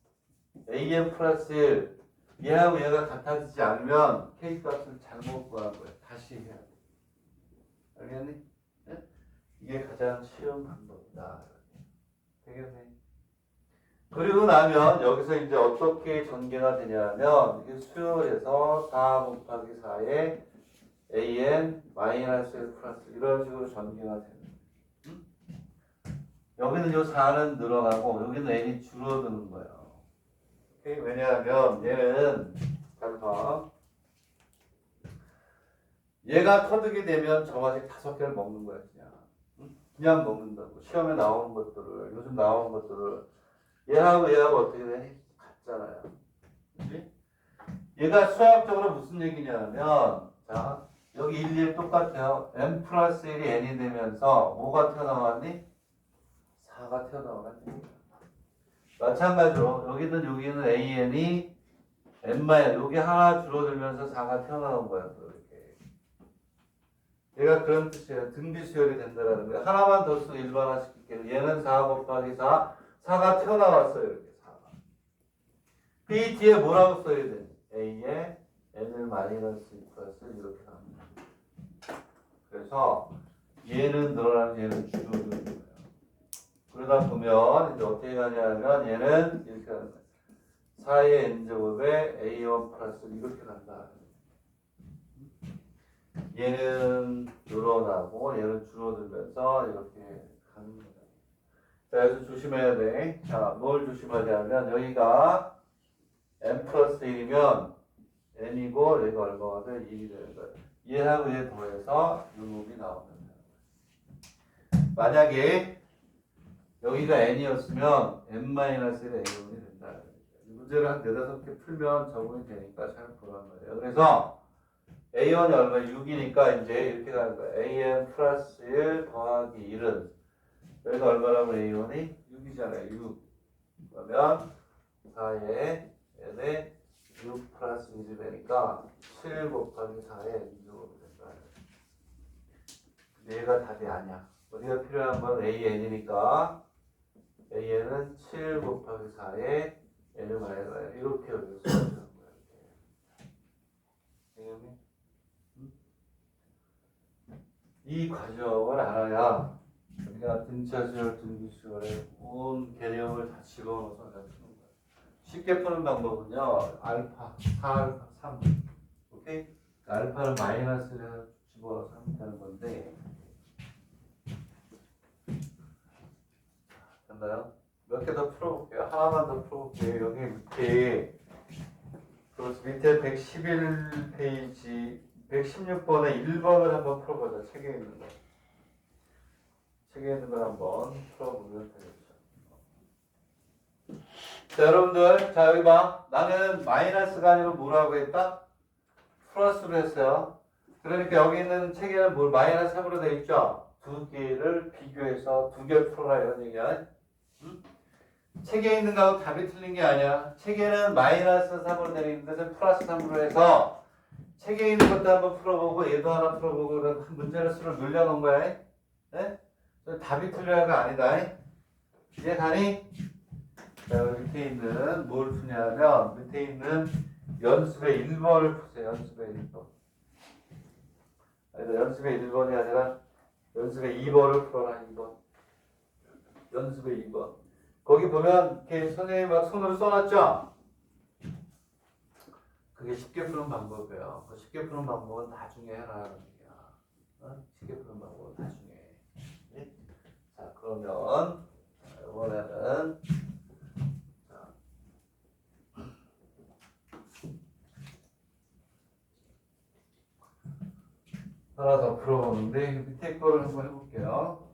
S1: AN 플러스 1 얘하고 얘가 같아지지 않으면 K 값을 잘못 구한 거야. 다시 해야 돼. 알겠니? 네? 이게 가장 쉬운 방법이다. 되겠네. 그리고 나면 여기서 이제 어떻게 전개가 되냐면 이게 수열에서 4 곱하기 4에 AN 마이너스 1 플러스 이런 식으로 전개가 되는 거예요. 여기는 이 4는 늘어나고 여기는 n이 줄어드는 거예요. 오케이? 왜냐하면 얘는 잘 봐. 얘가 터득이 되면 저가지 5개를 먹는 거야 그냥. 그냥 먹는다고. 시험에 나오는 것들을 요즘 나오는 것들을 얘하고 어떻게 되니? 같잖아요. 그치? 얘가 수학적으로 무슨 얘기냐면 자 여기 1, 1 똑같아요. n 플러스 1이 n이 되면서 뭐가 튀어나왔니? 4가 튀어나오는 마찬가지로 여기는 AN이 N마이너스 여기 하나 줄어들면서 4가 튀어나온 거야. 이렇게. 얘가 그런 뜻이에요. 등비수열이 된다라는 거야. 하나만 더 쓰고 일반화시킬게요. 얘는 4 곱하기 4가 튀어나왔어요. 이렇게 4가. 그 뒤에 뭐라고 써야 돼? A에 N을 마이너스 2 플러스 이렇게 합니다. 그래서 얘는 늘어나면 얘는 줄어드는 거예요. 그러다 보면 이제 어떻게 가냐면 얘는 이렇게 하는 거예요. 4의 n제곱에 a1 플러스 이렇게 간다. 얘는 늘어나고 얘는 줄어들면서 이렇게 가는 거예요. 자, 여기서 조심해야 돼. 자, 뭘 조심하냐면 여기가 n 플러스 1이면 n이고 여기가 얼마가 돼? 1이 되는 거예요. 얘하고 얘 더해서 이 놈이 나오는 거예요. 만약에 여기가 n이었으면 n-1의 a1이 된다. 문제를 한 4-5개 풀면 적응이 되니까 잘 보란 말이에요. 그래서 a1이 얼마 6이니까 이제 이렇게 가는 거예요. an 플러스 1 더하기 1은 여기가 얼마라면 a1이 6이잖아요. 6. 그러면 4에 n에 6 플러스 1이 되니까 7 곱하기 4에 6이 된다. 근데 얘가 답이 아니야. 우리가 필요한 건 a n이니까 AN은 7 곱하기 4에 N을 마이너스 이렇게 여기서 써주는 거예요. 이렇게. 이 과정을 알아야 우리가 등차수열, 등비수열의 온 개념을 다 집어넣어서 푸는 거예요. 쉽게 푸는 방법은요. 알파, 4알파, 3. 오케이? 알파는 마이너스를 집어넣어서 하면 되는 건데 됐나요? 몇 개 더 풀어볼게요. 하나만 더 풀어볼게요. 여기 밑에 111페이지 116번에 1번을 한번 풀어보자. 책에 있는 거. 책에 있는 걸 한번 풀어보면 되겠죠. 자, 여러분들, 자, 여기 봐. 나는 마이너스가 아니고 뭐라고 했다? 플러스로 했어요. 그러니까 여기 있는 책에는 뭘 마이너스 3으로 되어 있죠? 두 개를 비교해서 두 개 풀어라 이런 얘기야. 응? 책에 있는 거하고 답이 틀린 게 아니야. 책에는 마이너스 3으로 되어 있는 데는 플러스 3으로 해서 책에 있는 것도 한번 풀어보고 얘도 하나 풀어보고 문제를 수를 늘려놓은 거야. 네? 답이 틀려가 아니다. 이해 가니? 자, 밑에 있는 뭘 푸냐면 밑에 있는 연습의 1번을 푸세요. 연습의 1번. 아니다, 연습의 1번이 아니라 연습의 2번을 풀어라. 2번. 연습의 2번. 거기 보면 이렇게 선생님이 막 손으로 써놨죠? 그게 쉽게 푸는 방법이에요. 그 쉽게 푸는 방법은 나중에 해라. 쉽게 푸는 방법은 나중에 해. 네? 자, 그러면 이번에는 하나 더 풀어보는데 밑에 거를 한번 해볼게요.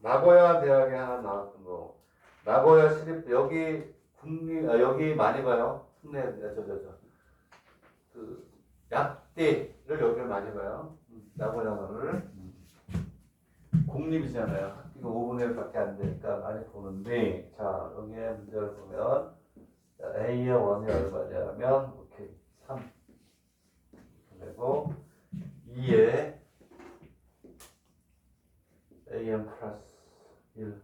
S1: 나고야 대학에 하나 나왔던 거. 나고야 시립 여기 여기 많이 봐요. 특례 그 약대를 여기를 많이 봐요. 나고야를 공립이잖아요. 학비가 5분의 1밖에 안 되니까 많이 보는데 자 여기에 문제를 보면 A의 1이 얼마냐면 오케이 3 그리고 2에 AM 플러스 1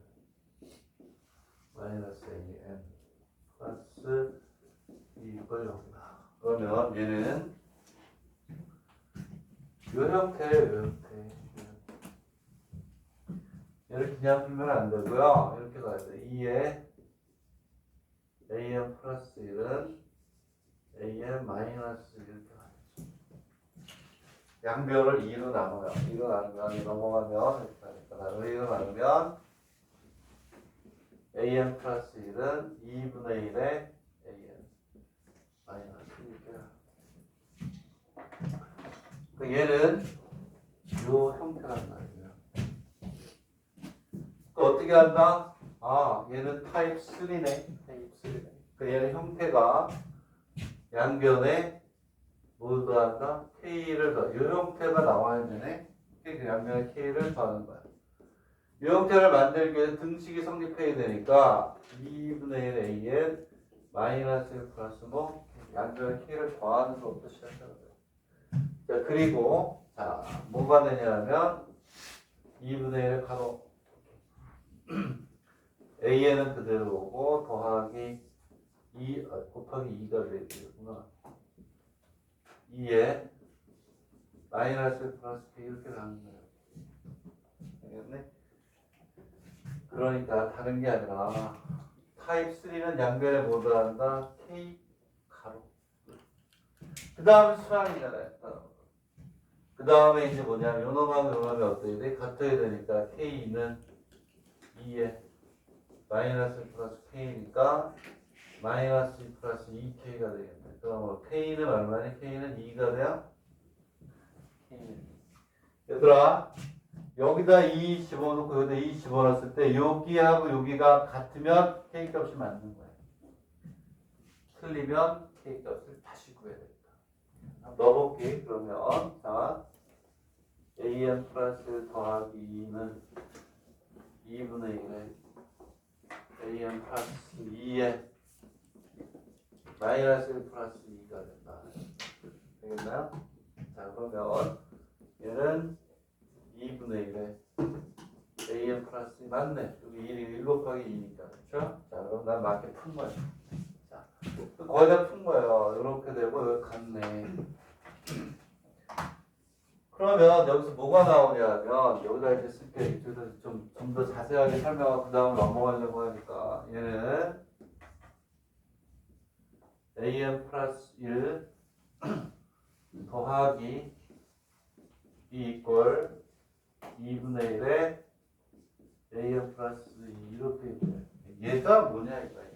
S1: 마이너스 AM 플러스 2걸 여기다. 그러면 얘는 요 형태예요. 요 형태. 얘를 그냥 풀면 안 되고요. 이렇게 가야 돼. 2에 AM 플러스 1은 AM 마이너스 이렇게 가야죠. 양변을 2로 나눠요. 2로 나누면 넘어가면 이렇게 하니까 2로 나누면 AM 플러스 1은 2분의 1에 AM 마이너스 이렇게. 얘는 요 형태란 말이에요. 또 어떻게 한다? 아, 얘는 타입 3네. 타입 3네. 그 얘는 형태가 양변에 뭘 더한다? K를 더. 이 형태가 나와야 되네. 그 양변에 K를 더하는 거야. 이 형태를 만들기 위해서 등식이 성립해야 되니까 2분의 1 AN 마이너스 1 플러스 뭐 양변에 K를 더하는 것부터 시작하는 거야. 자, 그리고 자, 뭐가 되냐면 2분의 1 가로 AN은 그대로 오고 더하기 2 곱하기 2가 되겠구나. 2에 마이너스 플러스 K 이렇게 가는 거예요. 알겠네? 그러니까 다른 게 아니라 타입 3는 양변에 못 더한다. K 가로. 그 다음에 수항이잖아요. 그 다음에 이제 뭐냐면 요놈하고 요놈이 어떻게 돼? 같아야 되니까 K는 2에 마이너스 플러스 K니까 마이너스 2 플러스 2K가 되겠네. 그럼 K는 얼마니? K는 2가 돼요? 얘들아 여기다 2 집어넣고 여기다 2 집어넣었을 때 여기하고 여기가 같으면 K 값이 맞는 거야. 틀리면 K 값을 다시 구해야 되겠다. 넣어볼게. 그러면 자 AM 플러스 더하기 2는 2분의 1에 AM 플러스 2에 마이너스 1 플러스 2가 된다. 되겠나요? 자 그러면 얘는 2분의 1에 AM 플러스 2 맞네. 여기 1이 1 곱하기 곱하기 2니까. 그렇죠? 자, 그럼 난 맞게 푼 거야. 자, 거의 다 푼 거예요. 이렇게 되고 여기 갔네. 그러면 여기서 뭐가 나오냐면 여기다 이제 쓸게. 이쪽에서 좀 더 자세하게 설명하고 그 다음 넘어가려고 하니까 얘는 am 플러스 1 더하기 2 이퀄 2분의 1에 am 플러스 2 이렇게 있네. 얘가 뭐냐 이거야.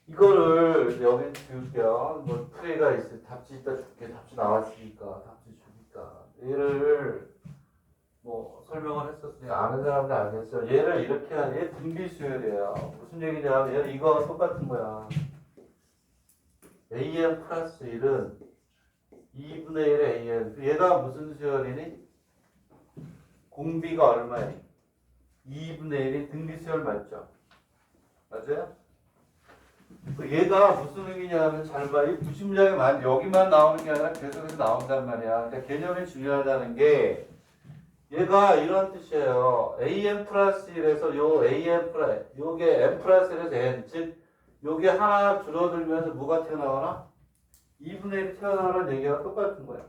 S1: 이거를 이제 여기 지울게요. 뭐 풀이가 있을 답지 있다 줄게. 답지 나왔으니까 답지 주니까 얘를 뭐 설명을 했었으니까 아는 사람들 알겠어요. 얘를 이렇게 하는 얘 등비수열이에요. 무슨 얘기냐면 얘는 이거 똑같은 거야. am 플러스 1은 2분의 1의 am. 얘가 무슨 수열이니? 공비가 얼마야? 2분의 1이 등비수열 맞죠? 맞아요? 얘가 무슨 의미냐면 잘 봐. 이 부심장이 여기만 나오는 게 아니라 계속해서 나온단 말이야. 그러니까 개념이 중요하다는 게 얘가 이런 뜻이에요. am 플러스 1에서 요 am 플러스 요게 m 플러스 1에서 n 즉 요게 하나 줄어들면서 뭐가 튀어나오나? 2분의 1이 튀어나오는 얘기가 똑같은 거야.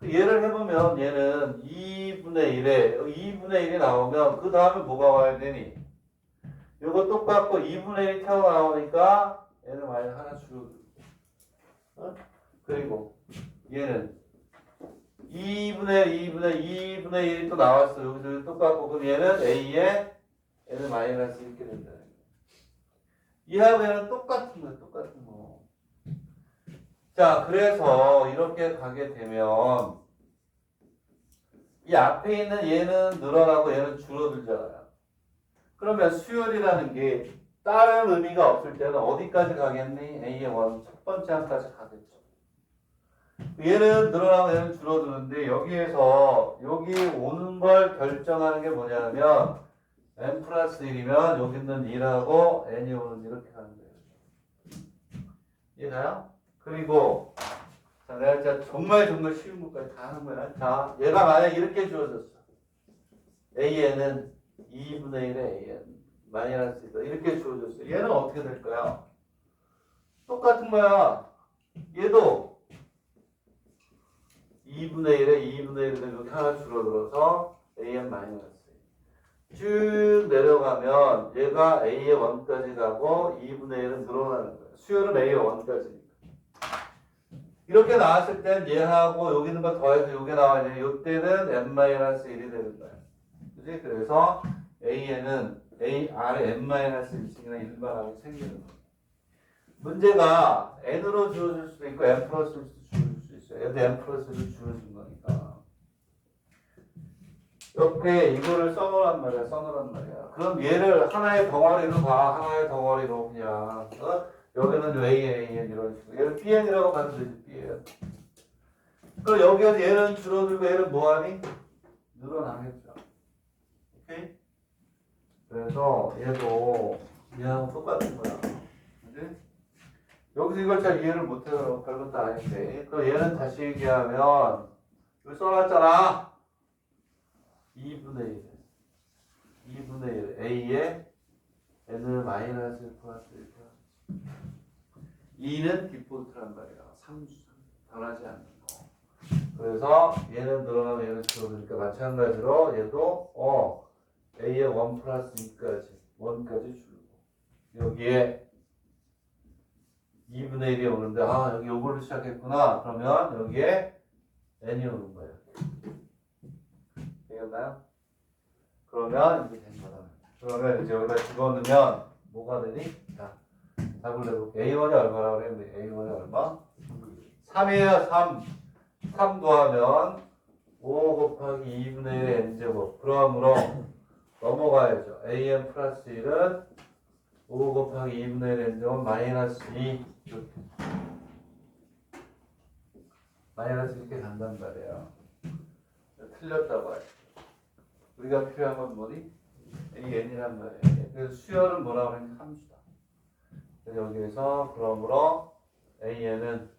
S1: 얘를 해보면 얘는 2분의 1이 나오면 그 다음에 뭐가 와야 되니? 요거 똑같고 2분의 1이 튀어나오니까 얘는 만약 하나 줄어들고 그리고 얘는 2분의 1이 또 나왔어. 여기서 똑같고 그럼 얘는 A에 얘는 마이너스 이렇게 된다. 이하고 얘는 똑같은 거야. 똑같은 거. 자, 그래서 이렇게 가게 되면 이 앞에 있는 얘는 늘어나고 얘는 줄어들잖아요. 그러면 수열이라는 게 다른 의미가 없을 때는 어디까지 가겠니? A의 첫 번째 항까지 가겠죠. 얘는 늘어나고 얘는 줄어드는데 여기에서 여기 오는 걸 결정하는 게 뭐냐면 n 플러스 1이면 여기 있는 2하고 n이 오는 이렇게 가는 거예요. 이해가요? 그리고 자, 내가 진짜 정말 쉬운 것까지 다 하는 거야. 자, 얘가 만약 이렇게 주어졌어. an은 2분의 1의 an 마이너스 2다. 이렇게 주어졌어. 얘는 어떻게 될까요? 똑같은 거야. 얘도 2분의 1에 이렇게 하나 줄어들어서 an 마이너스 쭉 내려가면 얘가 a의 1까지 가고 2분의 1은 늘어나는 거야. 수열은 a의 1까지니까. 이렇게 나왔을 땐 얘하고 여기 있는 거 더해서 요게 나와야 돼. 요때는 n-1이 되는 거야. 그지? 그래서 an은 ar에 n-1씩이나 일반하게 생기는 거야. 문제가 n으로 주어질 수도 있고 n 플러스로 주어질 수 있어요. 얘도 n 플러스로 주어진 거니까. 옆에 이거를 써놓으란 말이야. 그럼 얘를 하나의 덩어리로 봐. 하나의 덩어리로 그냥. 여기는 AN 이런 식으로. 얘를 BN이라고 봐도 되지, BN. 그럼 여기에서 얘는 줄어들고 얘는 뭐하니? 늘어나겠죠. 오케이? 그래서 얘도 얘하고 똑같은 거야. 그지? 여기서 이걸 잘 이해를 못해서 별것도 아닌데. 그럼 얘는 다시 얘기하면, 여기 써놨잖아. 2분의 1 A에 N을 마이너스 플러스 이렇게 2는 디폴트란 말이야. 3 변하지 않는 거. 그래서 얘는 늘어나면 얘는 줄어드니까 마찬가지로 얘도 A의 1 플러스 1까지 줄고 여기에 2분의 1이 오는데 여기 요걸로 시작했구나. 그러면 여기에 N이 오는 거예요. 되겠나요? 그러면 이게 된 거다. 그러면 이제 여기다 집어넣으면 뭐가 되니? 자, 답을 내볼게. A1이 얼마라고 그랬는데 A1이 얼마? 3이에요. 3 더하면 5 곱하기 2분의 1의 n제곱. 그러므로 넘어가야죠. an 플러스 1은 5 곱하기 2분의 1의 n제곱 마이너스 2 이렇게. 마이너스 이렇게 간단 말이에요. 틀렸다고 하죠. 우리가 필요한 건 뭐니? n이란 말이에요. 그래서 수열은 뭐라고 하면 함수다. 여기에서 그러므로 an은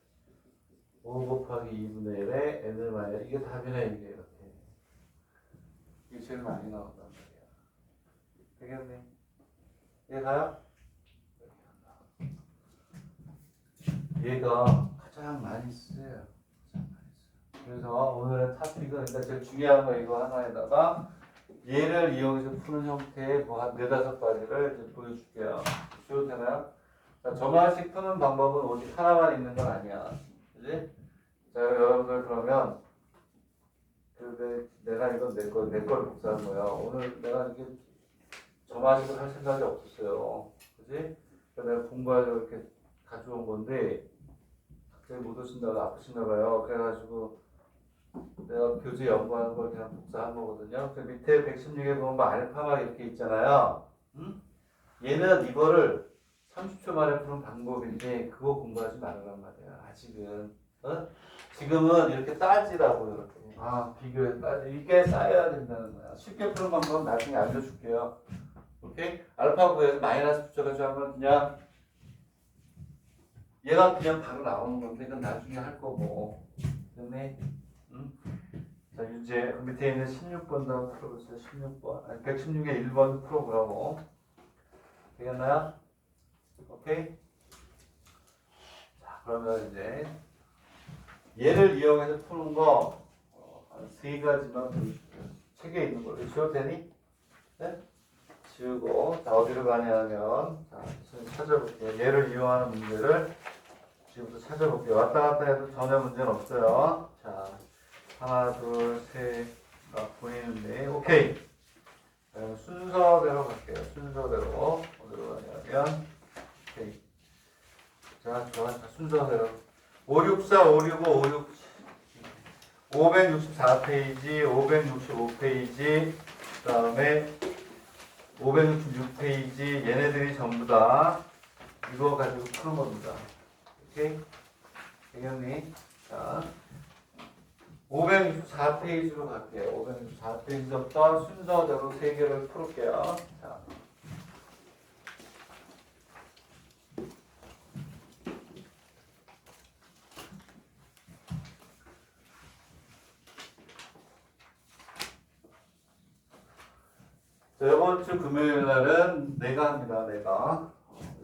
S1: 5 곱하기 2분의 1에 n을 마이너스 이게 답이네. 이게 이렇게. 이게 제일 많이 나온단 말이야. 되겠네. 이해 가요? 얘가 가장 많이 쓰여요. 가장 많이 써요. 그래서 오늘의 토픽은 일단 제일 중요한 거 이거 하나에다가 얘를 이용해서 푸는 형태의 뭐한 네다섯 가지를 이제 보여줄게요. 쉬워도 되나요? 자, 저만식 푸는 방법은 오직 하나만 있는 건 아니야. 그지? 자, 여러분들 그러면 내가 이건 내 걸 복사한 거야. 오늘 내가 이게 저만식을 할 생각이 없었어요. 그지? 내가 공부하려고 이렇게 가져온 건데 갑자기 못 오신다고 아프신가 봐요. 그래가지고 내가 교재 연구하는 걸 그냥 복사한 거거든요. 그 밑에 116에 보면 알파가 이렇게 있잖아요. 응? 얘는 이거를 30초 만에 푸는 방법인데 그거 공부하지 말으란 말이야. 아직은. 어? 지금은 이렇게 따지라고 이렇게. 비교해서 따지. 이게 쌓여야 된다는 거야. 쉽게 푸는 방법은 나중에 알려줄게요. 오케이? 알파 구에서 마이너스 붙여가지고 하면 그냥 얘가 그냥 바로 나오는 건데 이건 나중에 할 거고. 됐네? 응? 자, 유제 밑에 있는 16번도 한번 풀어보세요. 16번. 아니, 116의 1번 풀어보라고. 되겠나요? 오케이? 자, 그러면 이제 얘를 이용해서 푸는 거 한 세 가지만 보여줄게요. 책에 있는 걸로 지워도 되니? 네? 지우고 자, 어디로 가냐면 자, 찾아볼게요. 얘를 이용하는 문제를 지금부터 찾아볼게요. 왔다 갔다 해도 전혀 문제는 없어요. 자, 하나, 둘, 셋, 보이는데, 오케이. 순서대로 갈게요. 순서대로. 어디로 가냐면, 오케이. 자, 좋아. 순서대로. 564, 565, 567. 564페이지, 565페이지, 그 다음에 566페이지, 얘네들이 전부 다 이거 가지고 푸는 겁니다. 오케이? 되겠니? 자. 564페이지로 갈게요. 564페이지부터 순서대로 3개를 풀을게요. 자. 자, 이번 주 금요일 날은 내가 합니다. 내가.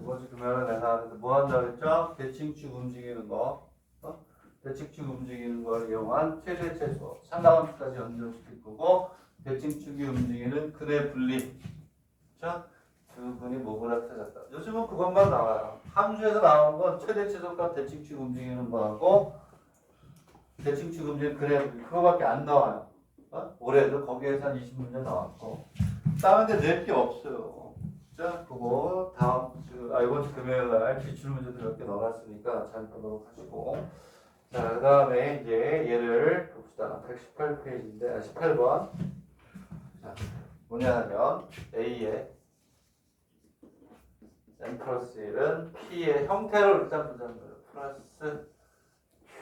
S1: 이번 주 금요일은 내가 하는데 뭐 한다고 했죠? 대칭축 움직이는 거. 대칭축 움직이는 걸 이용한 최대 최소 상하함수까지 연결시킬 거고 대칭축이 움직이는 근의 분리 그렇죠? 두 근이 뭐보다 커졌다. 요즘은 그것만 나와요. 함수에서 나오는 건 최대 최소값 대칭축 움직이는 거하고 대칭축 움직이는 근의 분리 그거밖에 안 나와요. 올해도 거기에서 한 20문제 나왔고 다른 데 낼 게 없어요. 자, 그거 다음 주 이번 주 금요일 날 기출문제도 몇 개 넣어놨으니까 잘 보도록 하시고 자, 그 다음에 이제 얘를 봅시다. 118페이지인데, 18번. 자, 뭐냐 하면, A의 n 플러스 1은 P의 형태를 일단 보자는 거예요. 플러스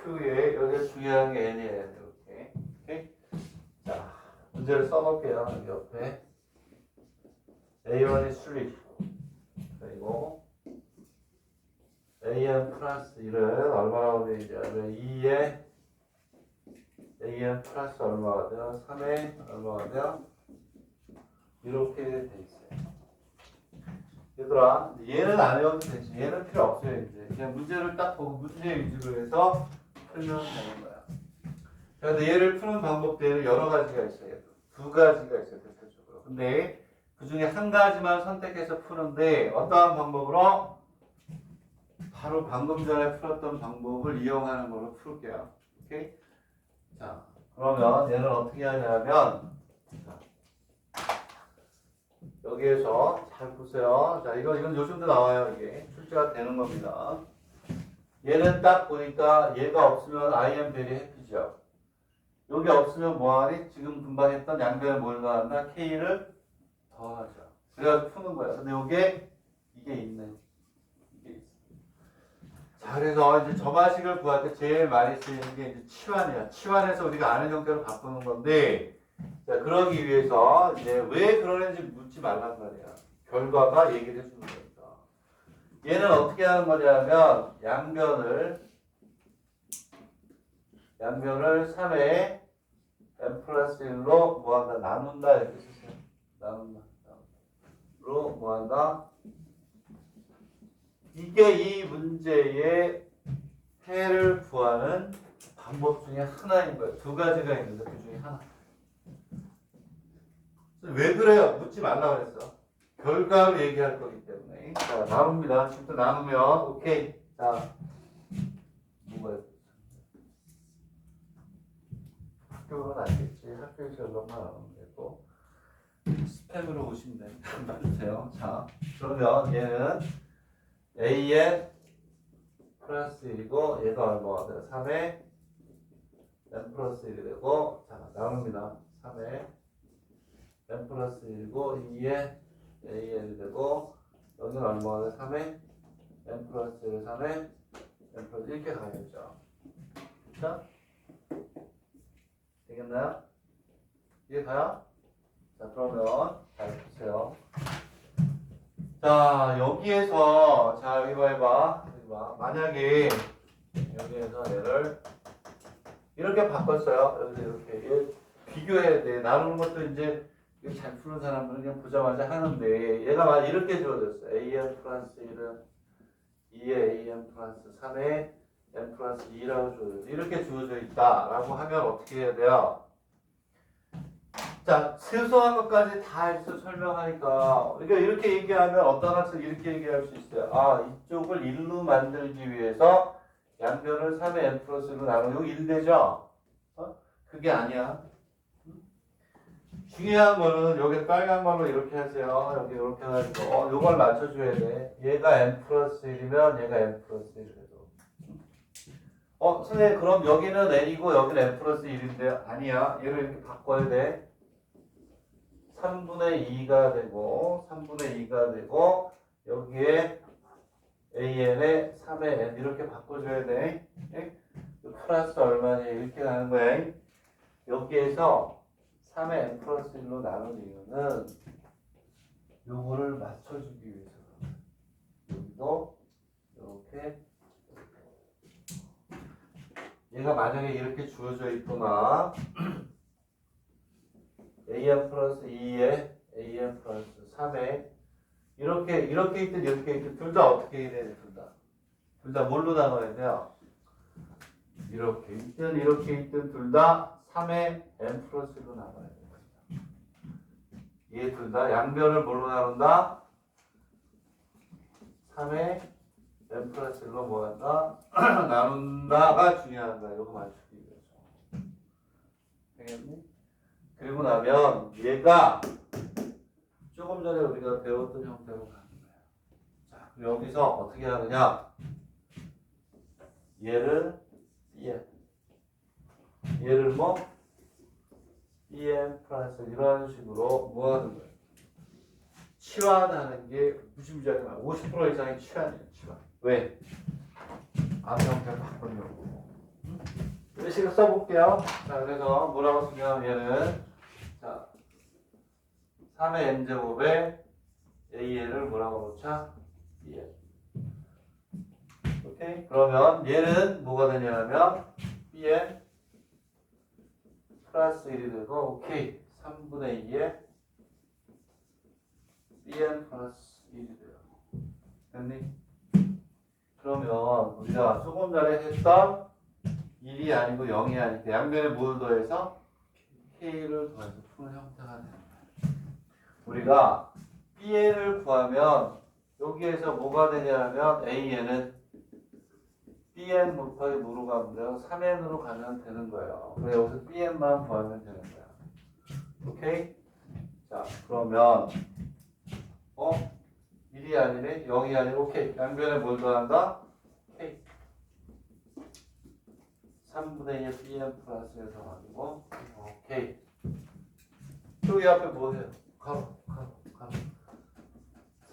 S1: Q의, 여기 중요한 게 N이에요. 이렇게. 오케이? 자, 문제를 써볼게요. 여기 옆에. A1이 3. 그리고 AN 플러스 1은 얼마라고 되어 있냐? 2에 AN 플러스 얼마가 돼요? 3에 얼마가 돼요? 이렇게 돼 있어요. 얘들아, 얘는 안 외워도 되지. 얘는 필요 없어요, 이제. 그냥 문제를 딱 보고 문제 위주로 해서 풀면 되는 거야. 그런데 얘를 푸는 방법들은 여러 가지가 있어요. 두 가지가 있어요, 대표적으로. 근데 그 중에 한 가지만 선택해서 푸는데 어떠한 방법으로? 바로 방금 전에 풀었던 방법을 이용하는 걸로 풀게요. 오케이? 자, 그러면 얘는 어떻게 하냐면 여기에서 잘 보세요. 자, 이건 요즘도 나와요. 이게 출제가 되는 겁니다. 얘는 딱 보니까 얘가 없으면 I am very happy죠. 여기 없으면 뭐하니? 지금 금방 했던 양변에 뭘 더한다? K를 더하죠. 그래가지고 푸는 거야. 근데 이게 있네. 자, 그래서 이제 점화식을 구할 때 제일 많이 쓰이는 게 이제 치환이야. 치환해서 우리가 아는 형태로 바꾸는 건데, 자, 그러기 위해서 이제 왜 그러는지 묻지 말란 말이야. 결과가 얘기를 해주는 겁니다. 얘는 어떻게 하는 거냐면, 양변을 3에 n 플러스 1로 뭐 한다? 나눈다. 이렇게 쓰세요. 나눈다. 뭐한다? 이게 이 문제의 해를 구하는 방법 중에 하나인 거예요. 두 가지가 있는데 그 중에 하나. 왜 그래요? 묻지 말라 그랬어. 결과를 얘기할 거기 때문에. 자, 나눕니다. 지금부터 나누면 오케이. 자, 뭐가요? 학교는 알겠지. 학교에서 연락만 안 하면 되고 스팸으로 오시면 됩니다. 맞으세요. 자, 그러면 얘는 AN 플러스 1이고 얘가 얼마가 돼요? 3에 n 플러스 1이 되고 자, 나눕니다. 3에 n 플러스 1이고 2에 AN이 되고 여기는 얼마가 돼요? 3에 n 플러스 1, 3에 n 플러스 1 이렇게 가야겠죠. 그렇죠? 되겠나요? 이해 가요? 자, 그러면 잘 보세요. 자, 여기에서 자, 여기 봐. 만약에 여기에서 얘를 이렇게 바꿨어요. 여기서 이렇게 얘 비교해야 돼. 나누는 것도 이제 잘 푸는 사람들은 그냥 보자마자 하는데 얘가 만약 이렇게 주어졌어. AN 플러스 1은 2에 AN 플러스 3에 N 플러스 2라고 주어졌어. 이렇게 주어져 있다라고 하면 어떻게 해야 돼요? 자, 최소한 것까지 다 해서 설명하니까 그러니까 이렇게 얘기하면 어떤 학생 이렇게 얘기할 수 있어요. 아, 이쪽을 1로 만들기 위해서 양변을 3의 n 플러스 1로 나누면 1 되죠? 그게 아니야. 중요한 거는 여기 빨간 걸로 이렇게 하세요. 여기 이렇게 해가지고 이걸 맞춰줘야 돼. 얘가 n 플러스 1이면 얘가 n 플러스 1이래도. 선생님 그럼 여기는 n이고 여기는 n 플러스 1인데 아니야. 얘를 이렇게 바꿔야 돼. 3분의 2가 되고 3분의 2가 되고 여기에 AN에 3의 N 이렇게 바꿔줘야 돼. 플러스 얼마니 이렇게 가는 거야. 여기에서 3의 N 플러스 1로 나눈 이유는 요거를 맞춰주기 위해서. 여기도 이렇게 얘가 만약에 이렇게 주어져 있거나 AN 플러스 2에 AN 플러스 3에 이렇게 있든 이렇게 있든 둘 다 어떻게 해야 돼? 둘 다 뭘로 나눠야 돼요? 이렇게 있든 둘 다 3의 n 플러스 1로 나눠야 돼요. 얘 둘 다 양변을 뭘로 나눈다? 3의 n 플러스 1로 뭐 한다? 나눈다가 중요한 거야. 이거 맞추기 위해서. 되겠니? 그리고 나면 얘가 조금 전에 우리가 배웠던 형태로 가는 거야. 자, 여기서 어떻게 하느냐? 얘를 뭐? EN 플러스 이런 식으로 뭐 하는 거야? 치환하는 게 무시무시하게 많아. 50% 이상이 치환이에요, 치환. 왜? 앞 형태를 바꾸려고. 이런 식으로 써볼게요. 자, 그래서 뭐라고 쓰면 얘는 자 3의 n제곱에 AN을 뭐라고 놓자? BN. 오케이? 그러면 얘는 뭐가 되냐면 BN 플러스 1이 되고 오케이 3분의 2에 BN 플러스 1이 돼요. 됐니? 그러면 우리가 조금 전에 했던 1이 아니고 0이 아니고 양변에 뭘 더해서 K를 더해서 푸는 형태가 되는 거예요. 우리가 BN을 구하면 여기에서 뭐가 되냐면 AN은 BN 곱하기 뭐로 가면 돼요? 3N으로 가면 되는 거예요. 그래서 여기서 BN만 구하면 되는 거야. 오케이? 자, 그러면 1이 아니네? 0이 아니고 오케이. 양변에 뭘 더한다? K. 3분의 2의 BN 플러스에서 가지고 오케이. 여기 앞에 뭐해요? 가로.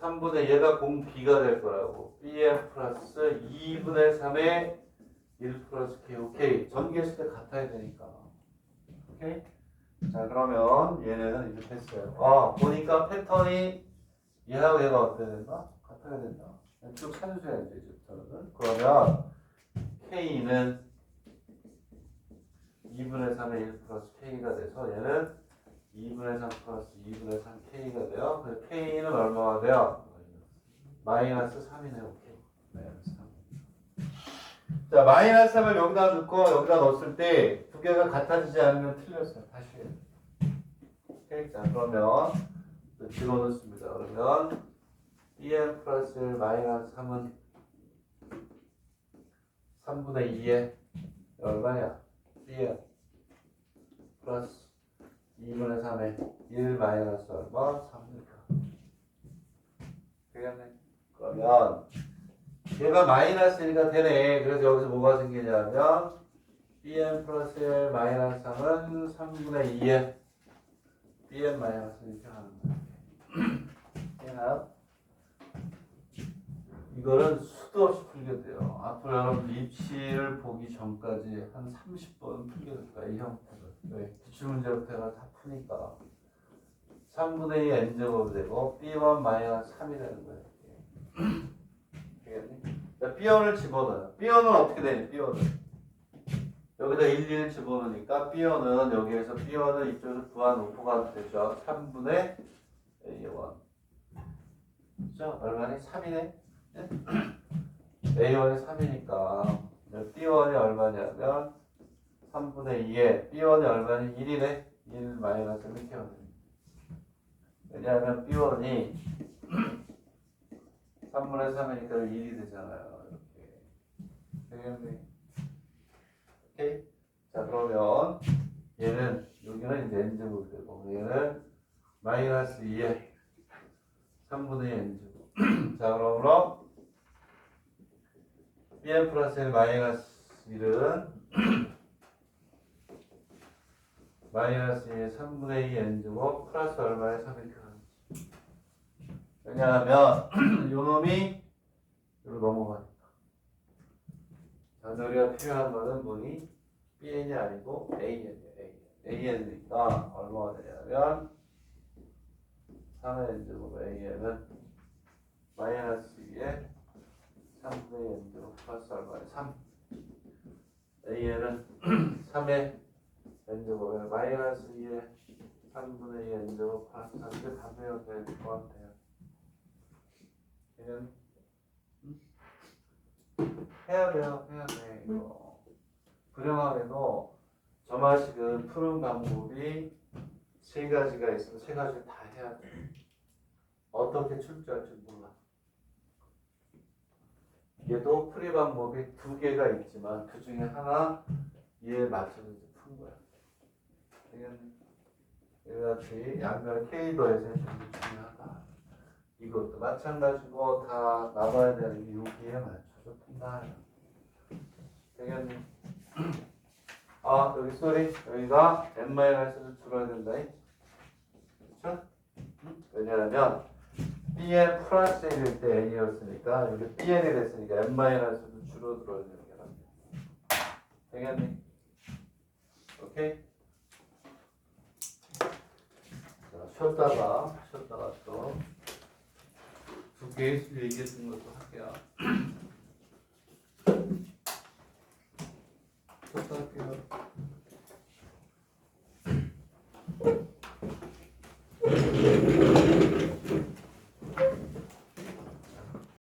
S1: 3분의 얘가 공 B가 될 거라고. BN 플러스 2분의 3의 1 플러스 K. 오케이. 전개했을 때 같아야 되니까. 오케이? 자, 그러면 얘는 이렇게 했어요. 보니까 패턴이 얘하고 얘가 어때야 된다? 같아야 된다. 쭉 찾으셔야지, 이제부터는. 그러면 K는 2분의 3의 1 플러스 K가 돼서 얘는 2분의 3 플러스 2분의 3 K가 돼요. 그래서 K는 얼마가 돼요? 마이너스 3이네. 오케이. 마이너스 3. 자, 마이너스 3을 여기다 넣고 여기다 넣었을 때 두 개가 같아지지 않으면 틀렸어요. 다시 해요. 오케이. 자, 그러면 집어넣습니다. 그러면 bn 플러스 1 마이너스 3은 3분의 2에 얼마냐? bn 플러스 2분의 3에 1 마이너스 얼마? 3이니까. 되겠네. 그러면 얘가 마이너스 1가 되네. 그래서 여기서 뭐가 생기냐면 bn 플러스 1 마이너스 3은 3분의 2에 bn 마이너스 이렇게 하는 거야. 이거는 수도 없이 풀게 돼요. 앞으로 여러분 입시를 보기 전까지 한 30번 풀게 될 거야. 이 형태로. 왜? 기출문제부터가 다 푸니까 3분의 2 n제곱이 되고 b1 마이너스 3이 되는 거예요. 되겠니? 자, b1을 집어넣어요. b1은 어떻게 되니? b1은 여기다 1, 2를 집어넣으니까 b1은 여기에서 b1은 이쪽에서 부하놓고가 되죠. 3분의 a1 그죠? 얼마니? 3이네? a1이 3이니까 b1이 얼마냐면 3분의 2에 b1이 얼마니? 1이네? 1 마이너스 이렇게 하면 됩니다. 왜냐하면 b1이 3분의 3이니까 1이 되잖아요. 이렇게 되겠네. 오케이? 자, 그러면 얘는 여기는 이제 n제곱이 되고 얘는 마이너스 2에 3분의 2 n제곱. 자, 그러므로 bn 플러스 1 마이너스 1은 마이너스 2에 3분의 2 n제곱 플러스 얼마에 3 이렇게 하는 거지. 왜냐하면 요 놈이 여기로 넘어가니까. 잔소리가 필요한 거는 뭐니? bn이 아니고 an이에요. an이니까 얼마가 되냐면 3의 n제곱 an은 마이너스 2에 3분의 n제곱 플러스 얼마에 3 an은 3의 n제곱에 마이너스 2에 3분의 2 n제곱 플러스 3 이게 다 배워야 될 것 같아요. 그냥 해야 돼 이거. 불행하게도 점화식은 푸는 방법이 세 가지가 있어서 세 가지 다 해야 돼. 어떻게 출제할지 몰라. 얘도 풀이 방법이 두 개가 있지만 그 중에 하나 얘에 맞춰서 이제 푼 거야. 그래가지고 양변 K도에서 되게 중요하다. 이것도 마찬가지고 다 나눠야 되는 게 여기에 맞춰서 푼다. 되겠니? 아, 여기 쏘리. 여기가 n-를 줄여야 된다. 그렇죠? 왜냐하면 bn 플러스 1일 때 n이었으니까 여기 bn이 됐으니까 n-도 줄어들어야 되는 게 납니다. 되겠니? 오케이? 자, 쉬었다가 또 두 개의 얘기했던 것도 할게요.